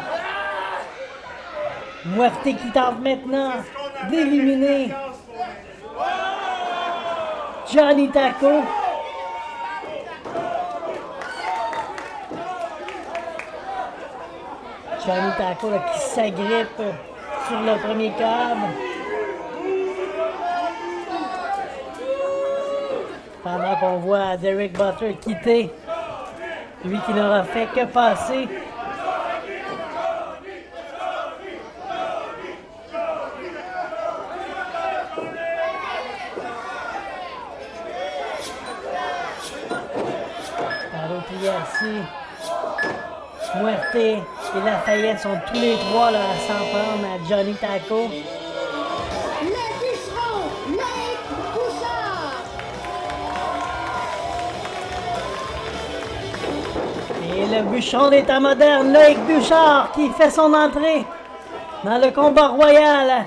Muerte qui tente maintenant d'éliminer Johnny Taco. Johnny Taco là, qui s'agrippe sur le premier câble. Pendant qu'on voit Derek Butler quitter. Lui qui n'aura fait que passer. Triassi, Muerte et Lafayette sont tous les trois là, à s'en prendre à Johnny Taco. Le bûcheron, Loïc Bouchard. Et le bûcheron des temps modernes, Loïc Bouchard, qui fait son entrée dans le combat royal.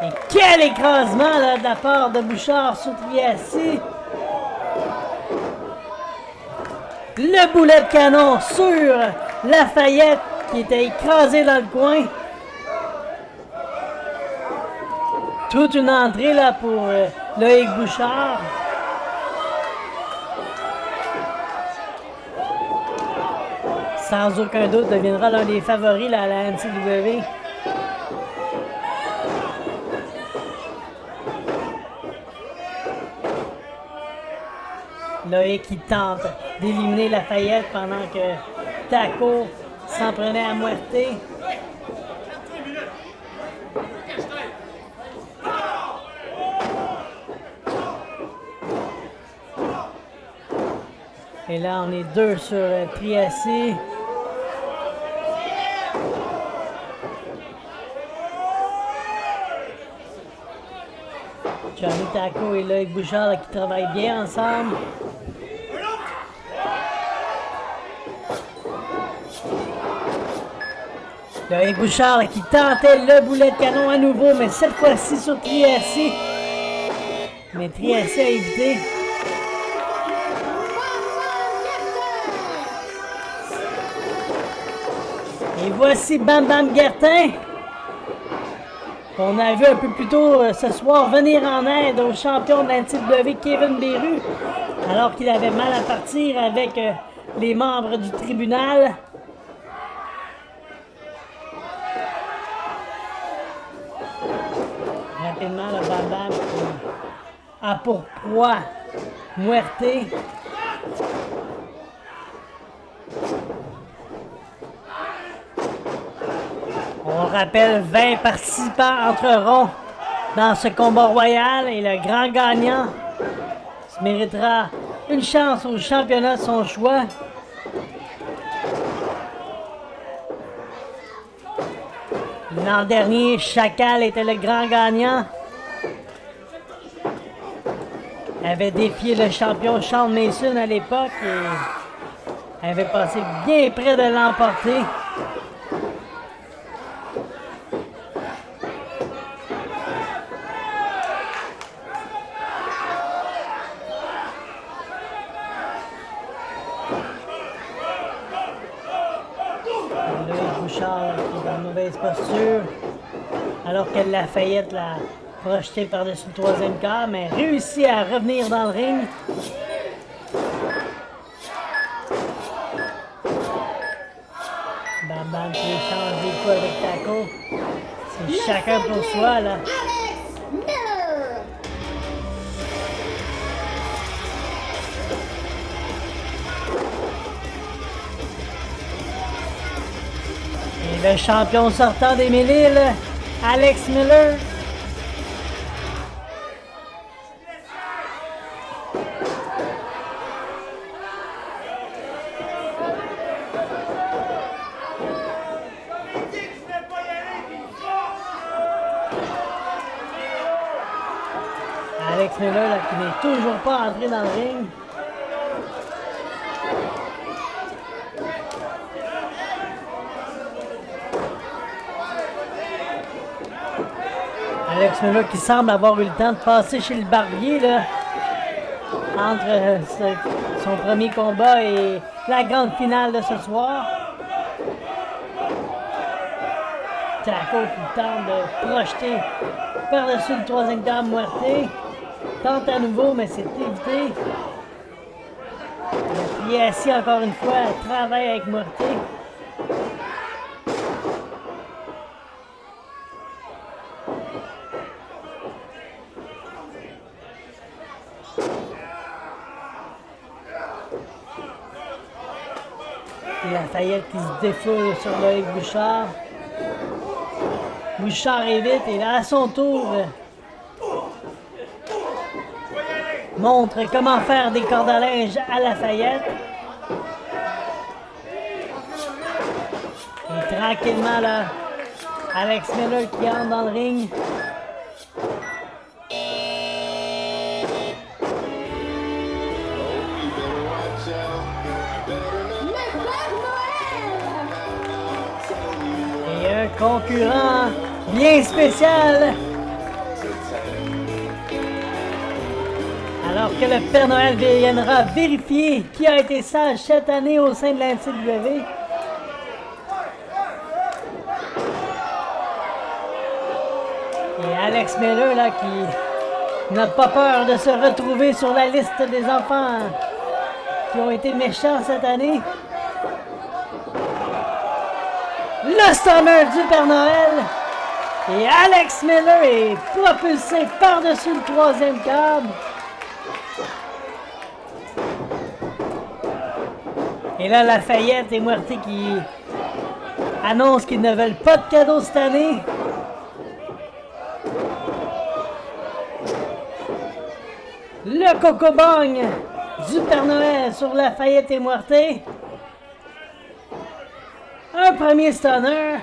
Et quel écrasement là, de la part de Bouchard sur Triassi. Le boulet de canon sur Lafayette qui était écrasé dans le coin. Toute une entrée là pour Loïc Bouchard. Sans aucun doute deviendra l'un des favoris là, à la NCW. Loïc qui tente d'éliminer Lafayette pendant que Taco s'en prenait à Muerte. Et là, on est deux sur Triassi. Johnny Taco et Loïc Bouchard là, qui travaillent bien ensemble. Loïc Bouchard là, qui tentait le boulet de canon à nouveau, mais cette fois-ci sur Triassi. Mais Triassi a évité. Et voici Bam Bam Guertin, qu'on a vu un peu plus tôt ce soir venir en aide au champion de la NCW Kevin Beru, alors qu'il avait mal à partir avec les membres du tribunal. Rapidement, le Bam Bam a pour proie Muerte. On rappelle 20 participants entreront dans ce combat royal et le grand gagnant se méritera une chance au championnat de son choix. L'an dernier, Chacal était le grand gagnant. Il avait défié le champion Sean Mason à l'époque et avait passé bien près de l'emporter. Bouchard qui est dans une mauvaise posture, alors que Lafayette l'a projeté par-dessus le troisième quart, mais réussit à revenir dans le ring. Bam Bam qui échange des coups avec Taco. C'est chacun pour soi là. Et le champion sortant des Mille-Îles, Alex Miller. Alex Miller là, qui n'est toujours pas entré dans le ring. Alex Miller qui semble avoir eu le temps de passer chez le barbier là, entre son premier combat et la grande finale de ce soir. Taco qui tente de projeter par-dessus le troisième quart Muerte. Tente à nouveau, mais c'est évité. Triassi encore une fois travaille avec Muerte. Lafayette qui se défoule sur Loïc Bouchard. Bouchard est vite et là, à son tour, montre comment faire des cordes à linge à Lafayette. Et tranquillement, là, Alex Miller qui entre dans le ring. Et un concurrent bien spécial. Alors que le Père Noël viendra vérifier qui a été sage cette année au sein de la NCW. Et Alex Miller, là, qui n'a pas peur de se retrouver sur la liste des enfants qui ont été méchants cette année. Le stunner du Père Noël. Et Alex Miller est propulsé par-dessus le troisième câble. Et là, Lafayette et Muerte qui annoncent qu'ils ne veulent pas de cadeaux cette année. Le Coco Bang du Père Noël sur Lafayette et Muerte. Un premier stunner.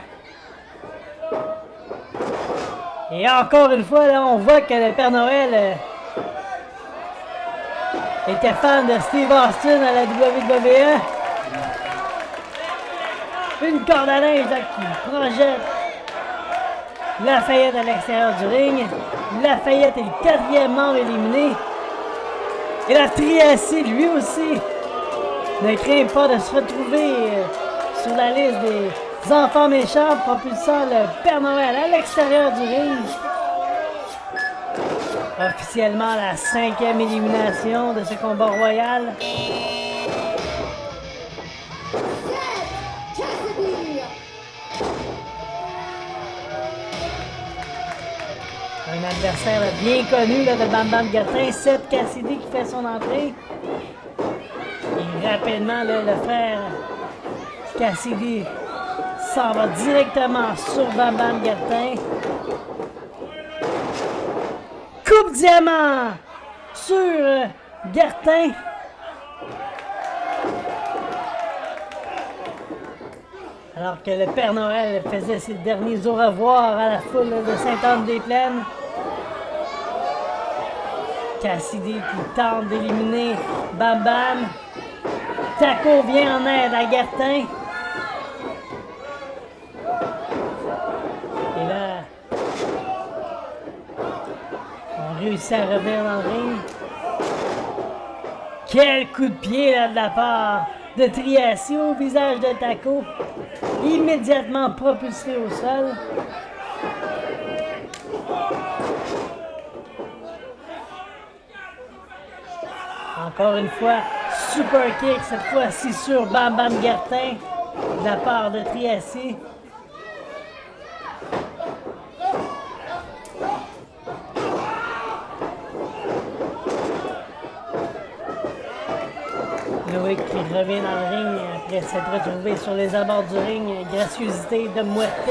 Et encore une fois, là, on voit que le Père Noël était fan de Steve Austin à la WWE. Une corde à linge là, qui projette Lafayette à l'extérieur du ring. Lafayette est le quatrième membre éliminé. Et la Triassier, lui aussi, ne craint pas de se retrouver sur la liste des enfants méchants, propulsant le Père Noël à l'extérieur du ring. Officiellement la 5e élimination de ce combat royal. Un adversaire bien connu là, de Bam Bam Gertin, Seth Cassidy qui fait son entrée. Et rapidement, là, le frère Cassidy s'en va directement sur Bam Bam Gertin. Coupe diamant sur Gertin. Alors que le Père Noël faisait ses derniers au revoir à la foule de Sainte-Anne-des-Plaines. Cassidy qui tente d'éliminer Bam Bam. Taco vient en aide à Gertin. Et là, on réussit à revenir dans le ring. Quel coup de pied là de la part de Triassier au visage de Taco. Immédiatement propulsé au sol. Encore une fois, super kick, cette fois-ci sur Bam Bam Gertin de la part de Triassier. Loïc qui revient dans le ring après s'être retrouvé sur les abords du ring. Graciosité de Muerte.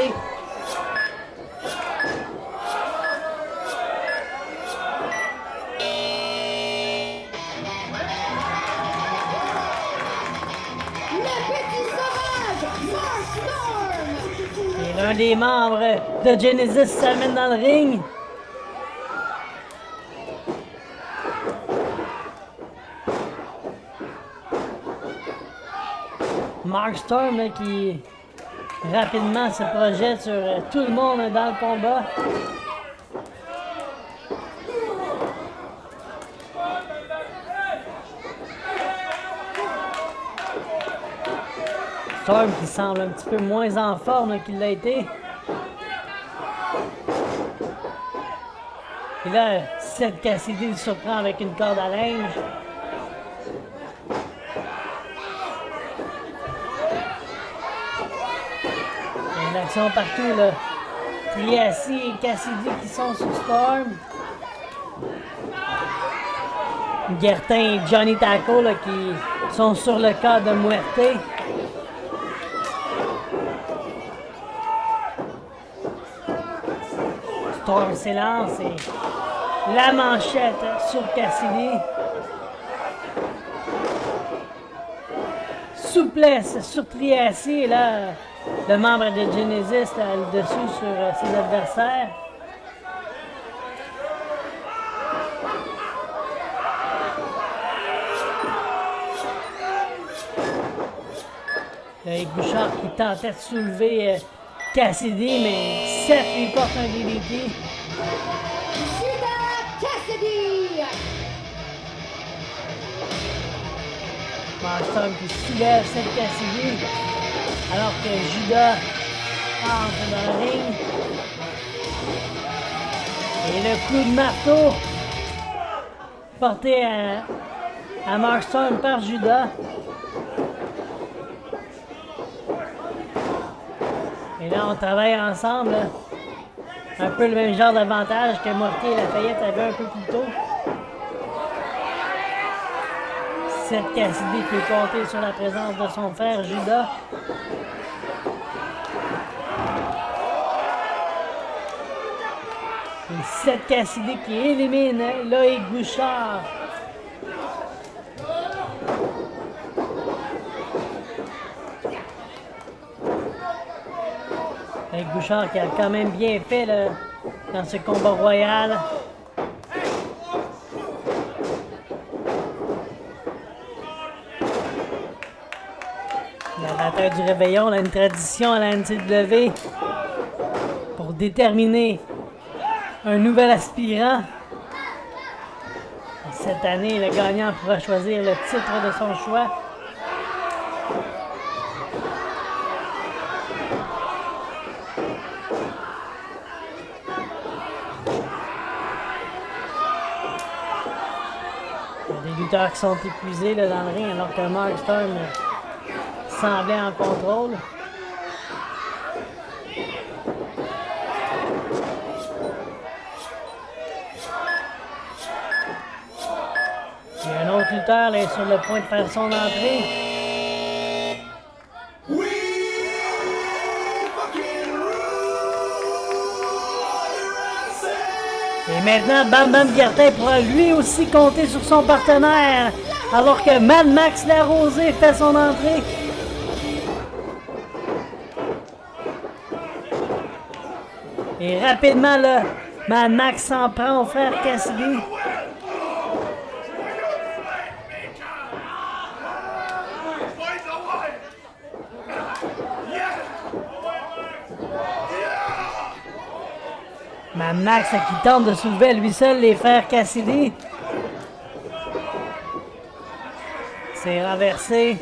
Et l'un des membres de Genesis s'amène dans le ring. Mark Storm là, qui rapidement se projette sur tout le monde dans le combat. Storm qui semble un petit peu moins en forme là, qu'il l'a été. Et là, Seth Cassidy le surprend avec une corde à linge. L'action partout, là. Triassier et Cassidy qui sont sur Storm. Gertin et Johnny Taco là, qui sont sur le cas de Muerte. Storm s'élance et la manchette sur Cassidy. Souplesse sur Triassier, là, le membre de Genesis a le dessus sur ses adversaires. Avec Bouchard qui tentait de soulever Cassidy, mais Seth lui porte un DDT. Judas Cassidy! Marston qui soulève Seth Cassidy, alors que Judas entre dans le ring. Et le coup de marteau porté à Marston par Judas. Et là, on travaille ensemble. Là. Un peu le même genre d'avantage que Mortier et Lafayette avaient un peu plus tôt. Seth Cassidy peut compter sur la présence de son frère Judas. Et Seth Cassidy qui élimine Loïc Bouchard. Avec Bouchard qui a quand même bien fait là, dans ce combat royal. La bataille du réveillon, on a une tradition à la NCW pour déterminer un nouvel aspirant. Cette année, le gagnant pourra choisir le titre de son choix. Il y a des lutteurs qui sont épuisés là, dans le ring alors que Mark Storm semblait en contrôle. Il y a un autre lutteur là, sur le point de faire son entrée. Et maintenant, Bam Bam Bigartin pourra lui aussi compter sur son partenaire, alors que Mad Max Larosé fait son entrée. Et rapidement, là, Mad Max s'en prend au frère Cassidy. Mad Max qui tente de soulever lui seul les frères Cassidy. C'est renversé.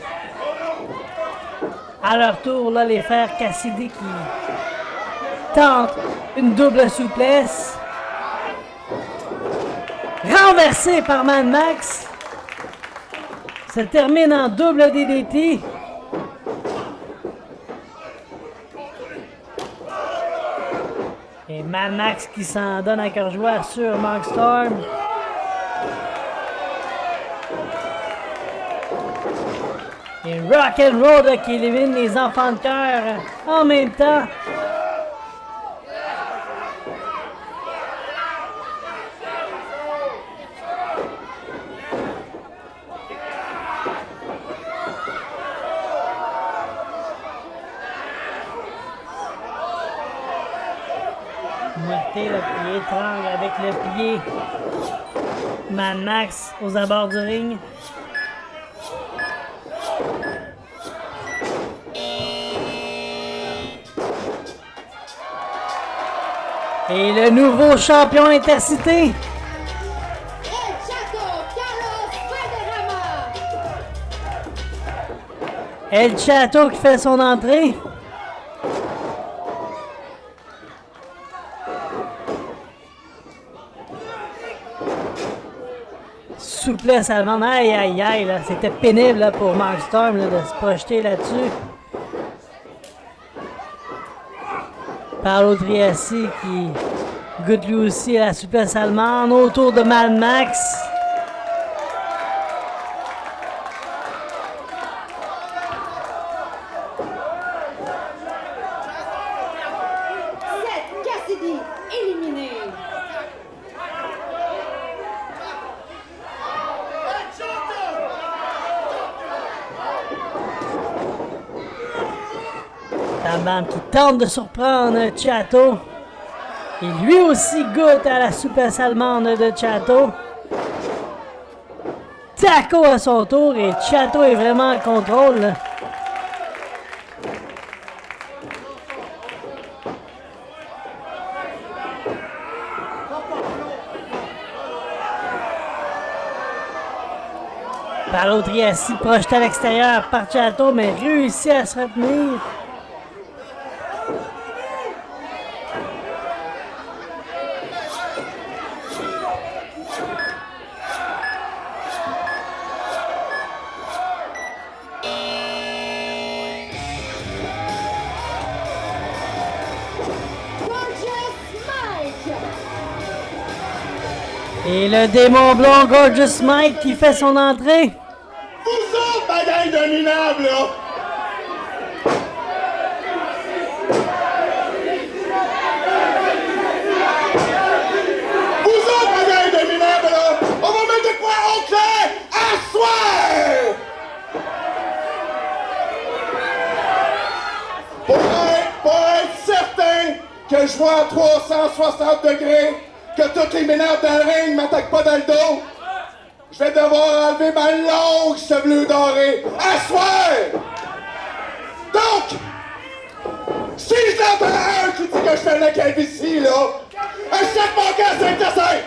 À leur tour, là, les frères Cassidy qui tentent une double souplesse. Renversé par Mad Max. Se termine en double DDT. Et Mad Max qui s'en donne à cœur joie sur Mark Storm. Et Rock'n'Roll qui élimine les enfants de cœur en même temps. Marté, le pied étrangle avec le pied. Mad Max aux abords du ring. Et le nouveau champion intercité. El Chato Carlos Valderrama. El Chato qui fait son entrée. Souplesse allemande, aïe aïe aïe, là, c'était pénible là, pour Mark Storm là, de se projeter là-dessus. Paolo Triassi qui goûte lui aussi à la souplesse allemande autour de Mad Max. Seth Cassidy éliminé. Bam Bam qui tente de surprendre Chato. Et lui aussi goûte à la souplesse allemande de Chato. Taco à son tour et Chato est vraiment en contrôle. Là. Par l'autre, il est assis projeté à l'extérieur par Chato, mais réussit à se retenir. Et le démon blond Gorgeous Mike qui fait son entrée. Vous autres, bagaille de minables, là! Vous autres, bagaille de minables, là! On va mettre de quoi au clair à soir! Pour être certain que je vois à 360 degrés, que toutes les minables dans le ring m'attaquent pas dans le dos, je vais devoir enlever ma longue chevelure dorée à soir! Donc, si je l'entends un qui dit que je fais la calvitie, là, achète mon gars Saint-Hyacinthe!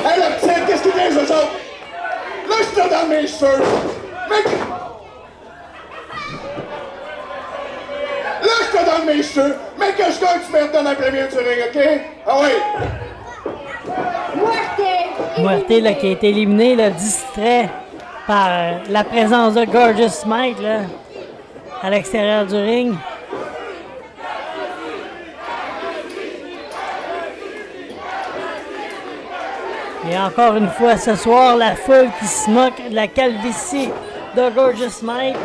Hey, la petite, qu'est-ce qu'ils disent, eux autres? Là, je suis dans mes cheveux. Mais... Là, je te donne mes cheveux, mais que je gagne, tu me redonnes un premier du ring, OK? Ah oui! Muerte, là, qui a été éliminé, là, distrait par la présence de Gorgeous Mike, là, à l'extérieur du ring. Et encore une fois, ce soir, la foule qui se moque de la calvitie de Gorgeous Mike.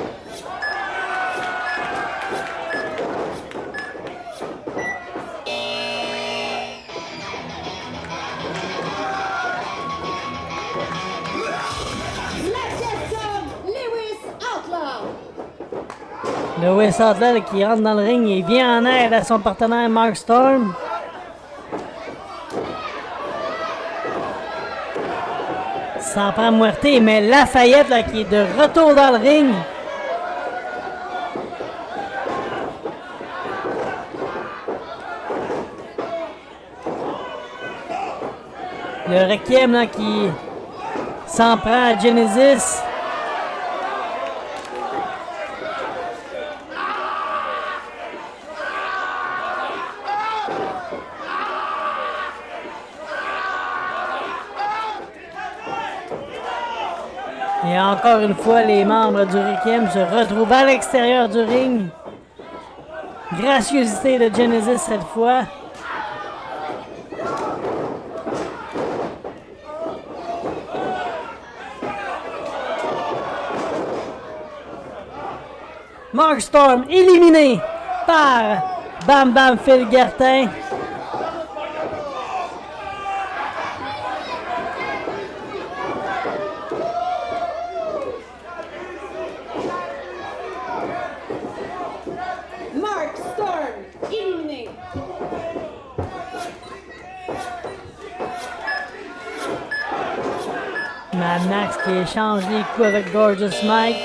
Lewis Outlaw qui rentre dans le ring et vient en aide à son partenaire Mark Storm. S'en prend Muerte, mais Lafayette là, qui est de retour dans le ring. Le Requiem là, qui s'en prend à Genesis. Et encore une fois, les membres du Requiem se retrouvent à l'extérieur du ring. Graciosité de Genesis cette fois. Mark Storm éliminé par Bam Bam Phil Gartin. Mark Storm, éliminé. Mad Max qui échange les coups avec Gorgeous Mike.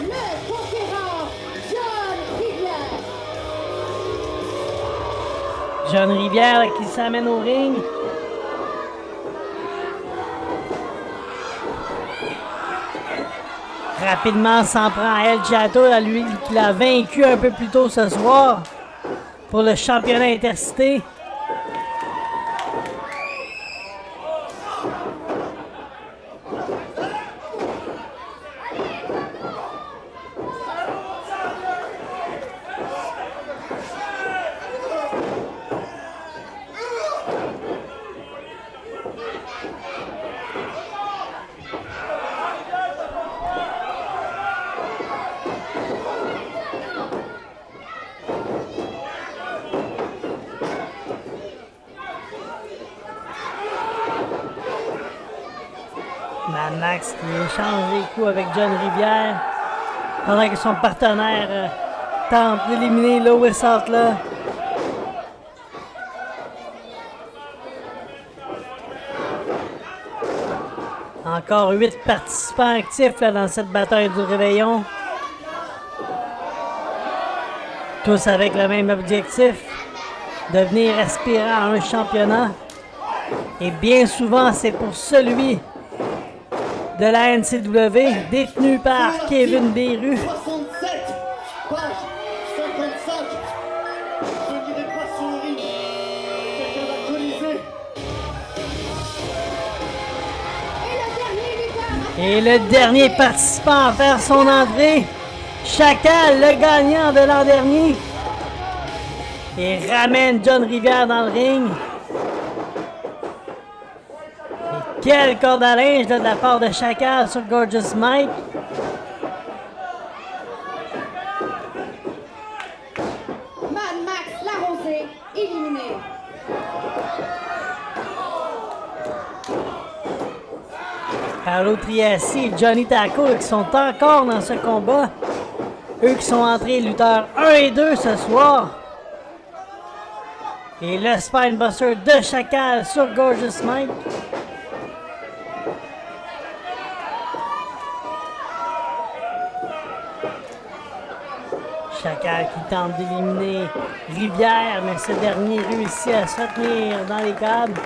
Le conquérant, John Rivière. John Rivière là, qui s'amène au ring. Rapidement s'en prend à El Chato, à lui qui l'a vaincu un peu plus tôt ce soir pour le championnat intercité. Mad Max qui échange les coups avec John Rivière pendant que son partenaire tente d'éliminer Lois Outlaw. Encore 8 participants actifs là, dans cette bataille du réveillon. Tous avec le même objectif, devenir aspirant à un championnat. Et bien souvent, c'est pour celui de la NCW, détenu par Kevin Beru. 67, page 55. Je n'irai pas sur le ring. Quelqu'un va coliser. Et le dernier participant à faire son entrée, Chacal, le gagnant de l'an dernier. Et ramène John Rivière dans le ring. Et quelle corde à linge là, de la part de Chacal sur Gorgeous Mike. Mad Max Larosé, éliminé. Paolo Triassi et Johnny Taco qui sont encore dans ce combat. Eux qui sont entrés lutteurs 1 et 2 ce soir. Et le Spinebuster de Chacal sur Gorgeous Mike. Chacal qui tente d'éliminer Rivière, mais ce dernier réussit à se retenir dans les câbles.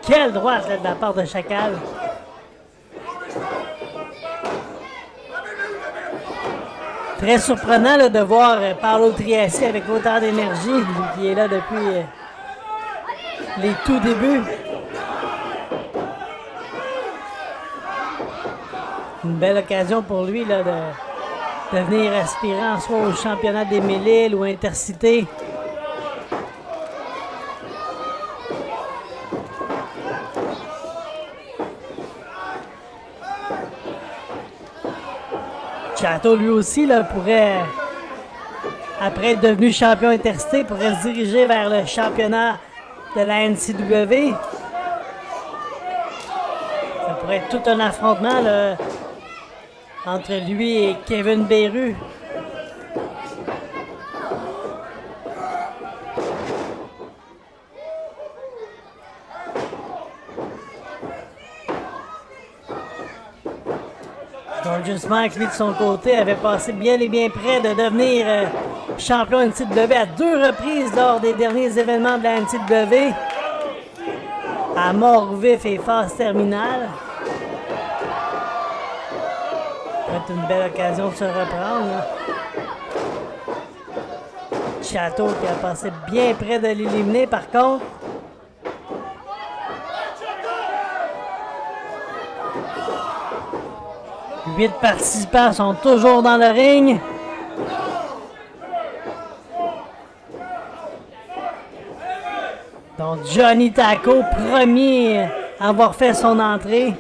Quelle droite là, de la part de Chacal. Très surprenant là, de voir Paolo Triassi avec autant d'énergie, lui qui est là depuis les tout débuts. Une belle occasion pour lui là, de devenir aspirant soit au championnat des Mille-Îles ou Intercité. Chateau, lui aussi, là, pourrait, après être devenu champion intercité, pourrait se diriger vers le championnat de la NCW. Ça pourrait être tout un affrontement là, entre lui et Kevin Beru. Gorgeous Mike, lui, de son côté, avait passé bien et bien près de devenir champion NCW à 2 reprises lors des derniers événements de la NCW. À mort ou vif et phase terminale. Ça va être une belle occasion de se reprendre. Là. Chateau qui a passé bien près de l'éliminer par contre. Les 8 participants sont toujours dans le ring. Donc Johnny Taco, premier à avoir fait son entrée.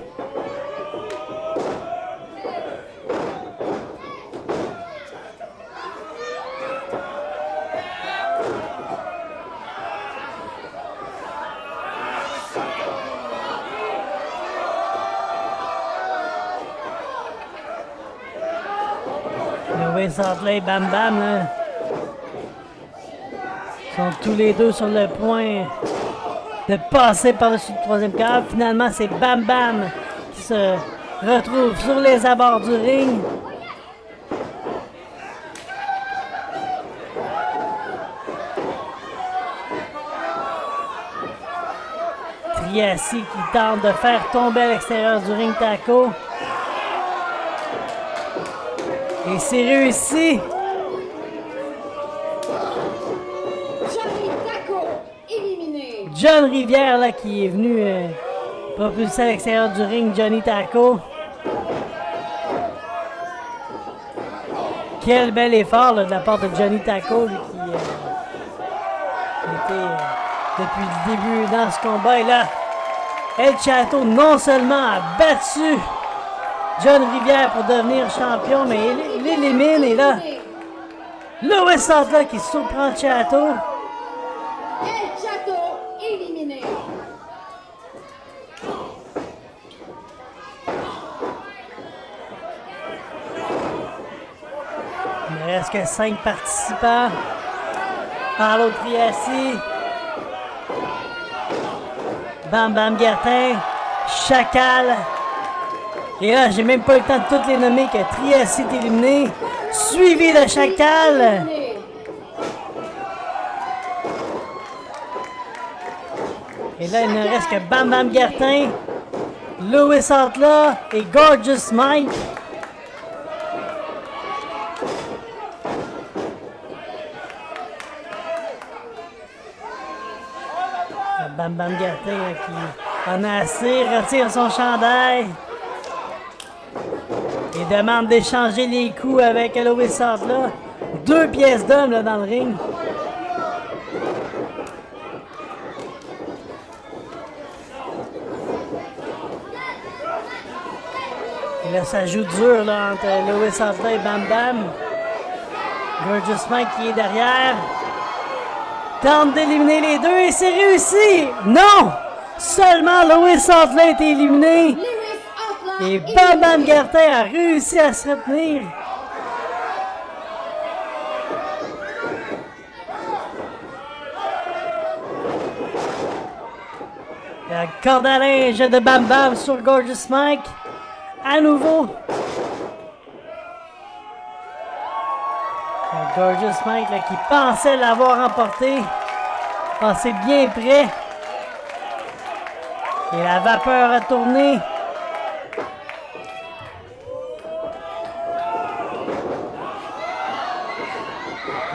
Outlaw et Bam Bam là, sont tous les deux sur le point de passer par-dessus le troisième câble. Finalement, c'est Bam Bam qui se retrouve sur les abords du ring. Triassi qui tente de faire tomber à l'extérieur du ring Taco. Et c'est réussi! Johnny Taco, éliminé. John Rivière là, qui est venu propulser à l'extérieur du ring Johnny Taco. Quel bel effort là, de la part de Johnny Taco lui, qui était depuis le début dans ce combat. Et là, El Chato non seulement a battu John Rivière pour devenir champion, mais il élimine et là, Lois Outlaw qui surprend Chato. El Chato, éliminé. ne reste que 5 participants. Paolo Triassi. Bam Bam Guertin. Chacal. Et là, j'ai même pas eu le temps de toutes les nommer que Triassi est éliminé. Suivi de Chacal. Et là, il ne reste que Bam Bam Guertin, Louis Antla et Gorgeous Mike. Bam Bam Guertin là, qui en a assez, retire son chandail. Et demande d'échanger les coups avec Louis Antla. 2 pièces d'homme là, dans le ring. Et là, ça joue dur là, entre Louis Antla et Bam Bam. Gorgeous Mike qui est derrière. Tente d'éliminer les deux et c'est réussi! Non! Seulement Louis Antla a été éliminé. Et Bam Bam Guertin a réussi à se retenir. La corde à linge de Bam Bam sur Gorgeous Mike. À nouveau. Gorgeous Mike là, qui pensait l'avoir remporté. Pensait bien prêt. Et la vapeur a tourné.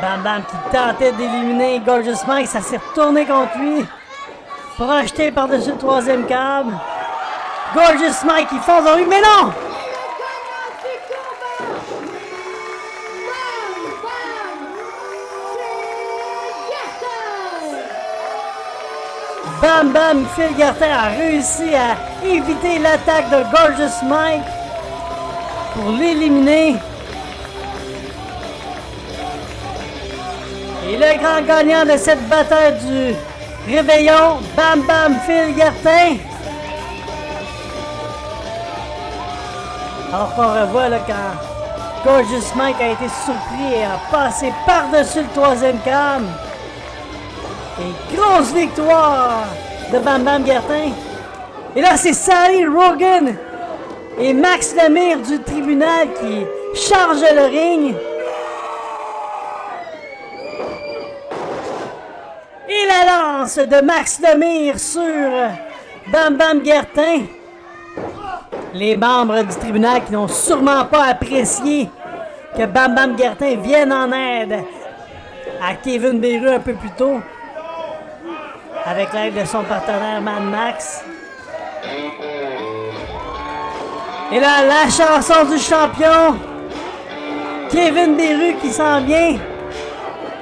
Bam Bam qui tentait d'éliminer Gorgeous Mike. Ça s'est retourné contre lui. Projeté par-dessus le 3e câble. Gorgeous Mike qui fonce dans lui, mais non! Bam Bam Phil Guertin a réussi à éviter l'attaque de Gorgeous Mike pour l'éliminer. Et le grand gagnant de cette bataille du réveillon, Bam Bam Phil Guertin. Alors qu'on revoit là, quand Gorgeous Mike a été surpris et a passé par-dessus le 3e câble. Et grosse victoire de Bam Bam Guertin. Et là, c'est Sally Rogan et Max Lemire du tribunal qui chargent le ring. Et la lance de Max Lemire sur Bam Bam Guertin. Les membres du tribunal qui n'ont sûrement pas apprécié que Bam Bam Guertin vienne en aide à Kevin Beru un peu plus tôt. Avec l'aide de son partenaire Mad Max. Et là, la chanson du champion. Kevin Beru qui s'en vient.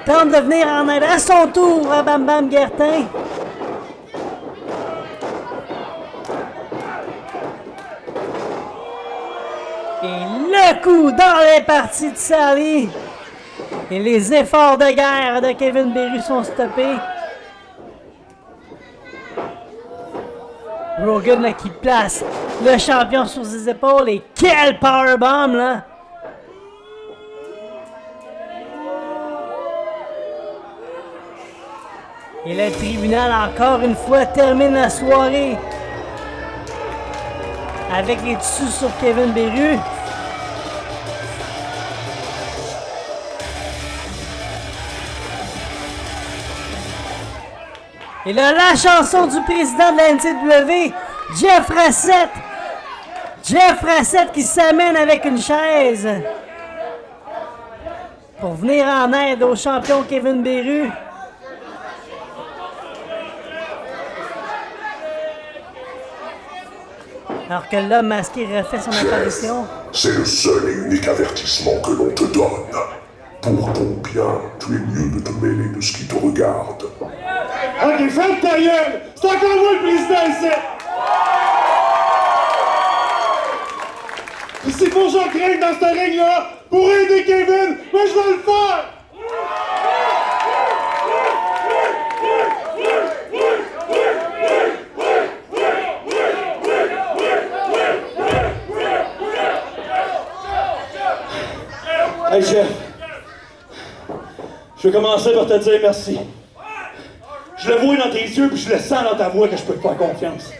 Tente de venir en aide à son tour à Bam Bam Guertin. Et le coup dans les parties de Sally. Et les efforts de guerre de Kevin Beru sont stoppés. Rogan là, qui place le champion sur ses épaules. Et quel powerbomb là! Et le tribunal encore une fois termine la soirée avec les tissus sur Kevin Beru. Et là, la chanson du président de la NCW, Jeff Rassett. Jeff Rassett qui s'amène avec une chaise pour venir en aide au champion Kevin Beru. Alors que l'homme masqué refait son apparition. C'est le seul et unique avertissement que l'on te donne. Pour ton bien, tu es mieux de te mêler de ce qui te regarde. Ok, ferme ta gueule! C'est encore moi le président ici! Pis c'est pour j'en crains dans ce ring-là, pour aider Kevin, moi je vais le faire! Hey Jeff, Je vais commencer par te dire merci. Je le vois dans tes yeux, puis je le sens dans ta voix que je peux te faire confiance.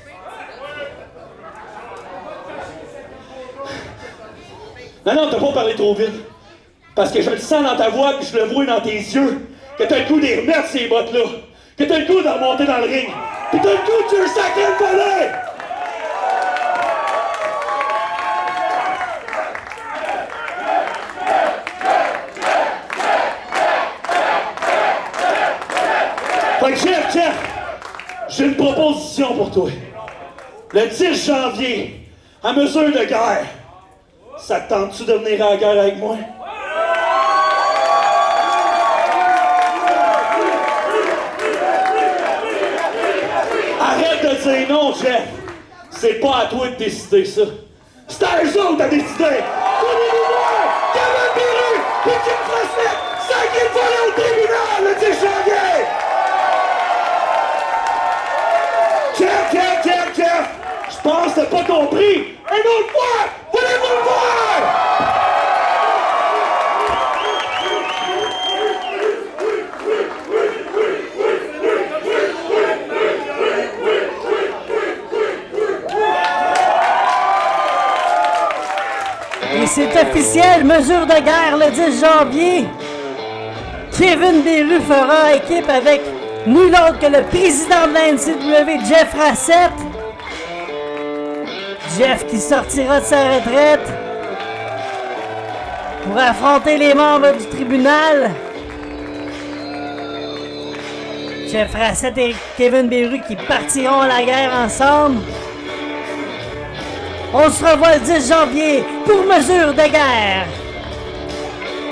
Non, t'as pas parlé trop vite. Parce que je le sens dans ta voix, puis je le vois dans tes yeux, que t'as le goût d'y remettre ces bottes-là. Que t'as le goût de remonter dans le ring. Puis t'as le goût de tuer le sacré de voler! Fait que Jeff, j'ai une proposition pour toi. Le 10 janvier, à mesure de guerre, ça te tente-tu de venir à la guerre avec moi? Arrête de dire non, Jeff. C'est pas à toi de décider ça. C'est à eux autres à décider. Donnez-nous-moi Kevin Beru et Kim Frostnet, 5e volet au tribunal le 10 janvier! Jeff! Je pense que t'as pas compris! Une autre fois! Voulez-vous le voir? Et c'est officiel, mesure de guerre le 10 janvier. Kevin Beru fera équipe avec nul autre que le président de la NCW, Jeff Rassett. Jeff qui sortira de sa retraite pour affronter les membres du tribunal. Jeff Rassett et Kevin Beru qui partiront à la guerre ensemble. On se revoit le 10 janvier pour mesure de guerre.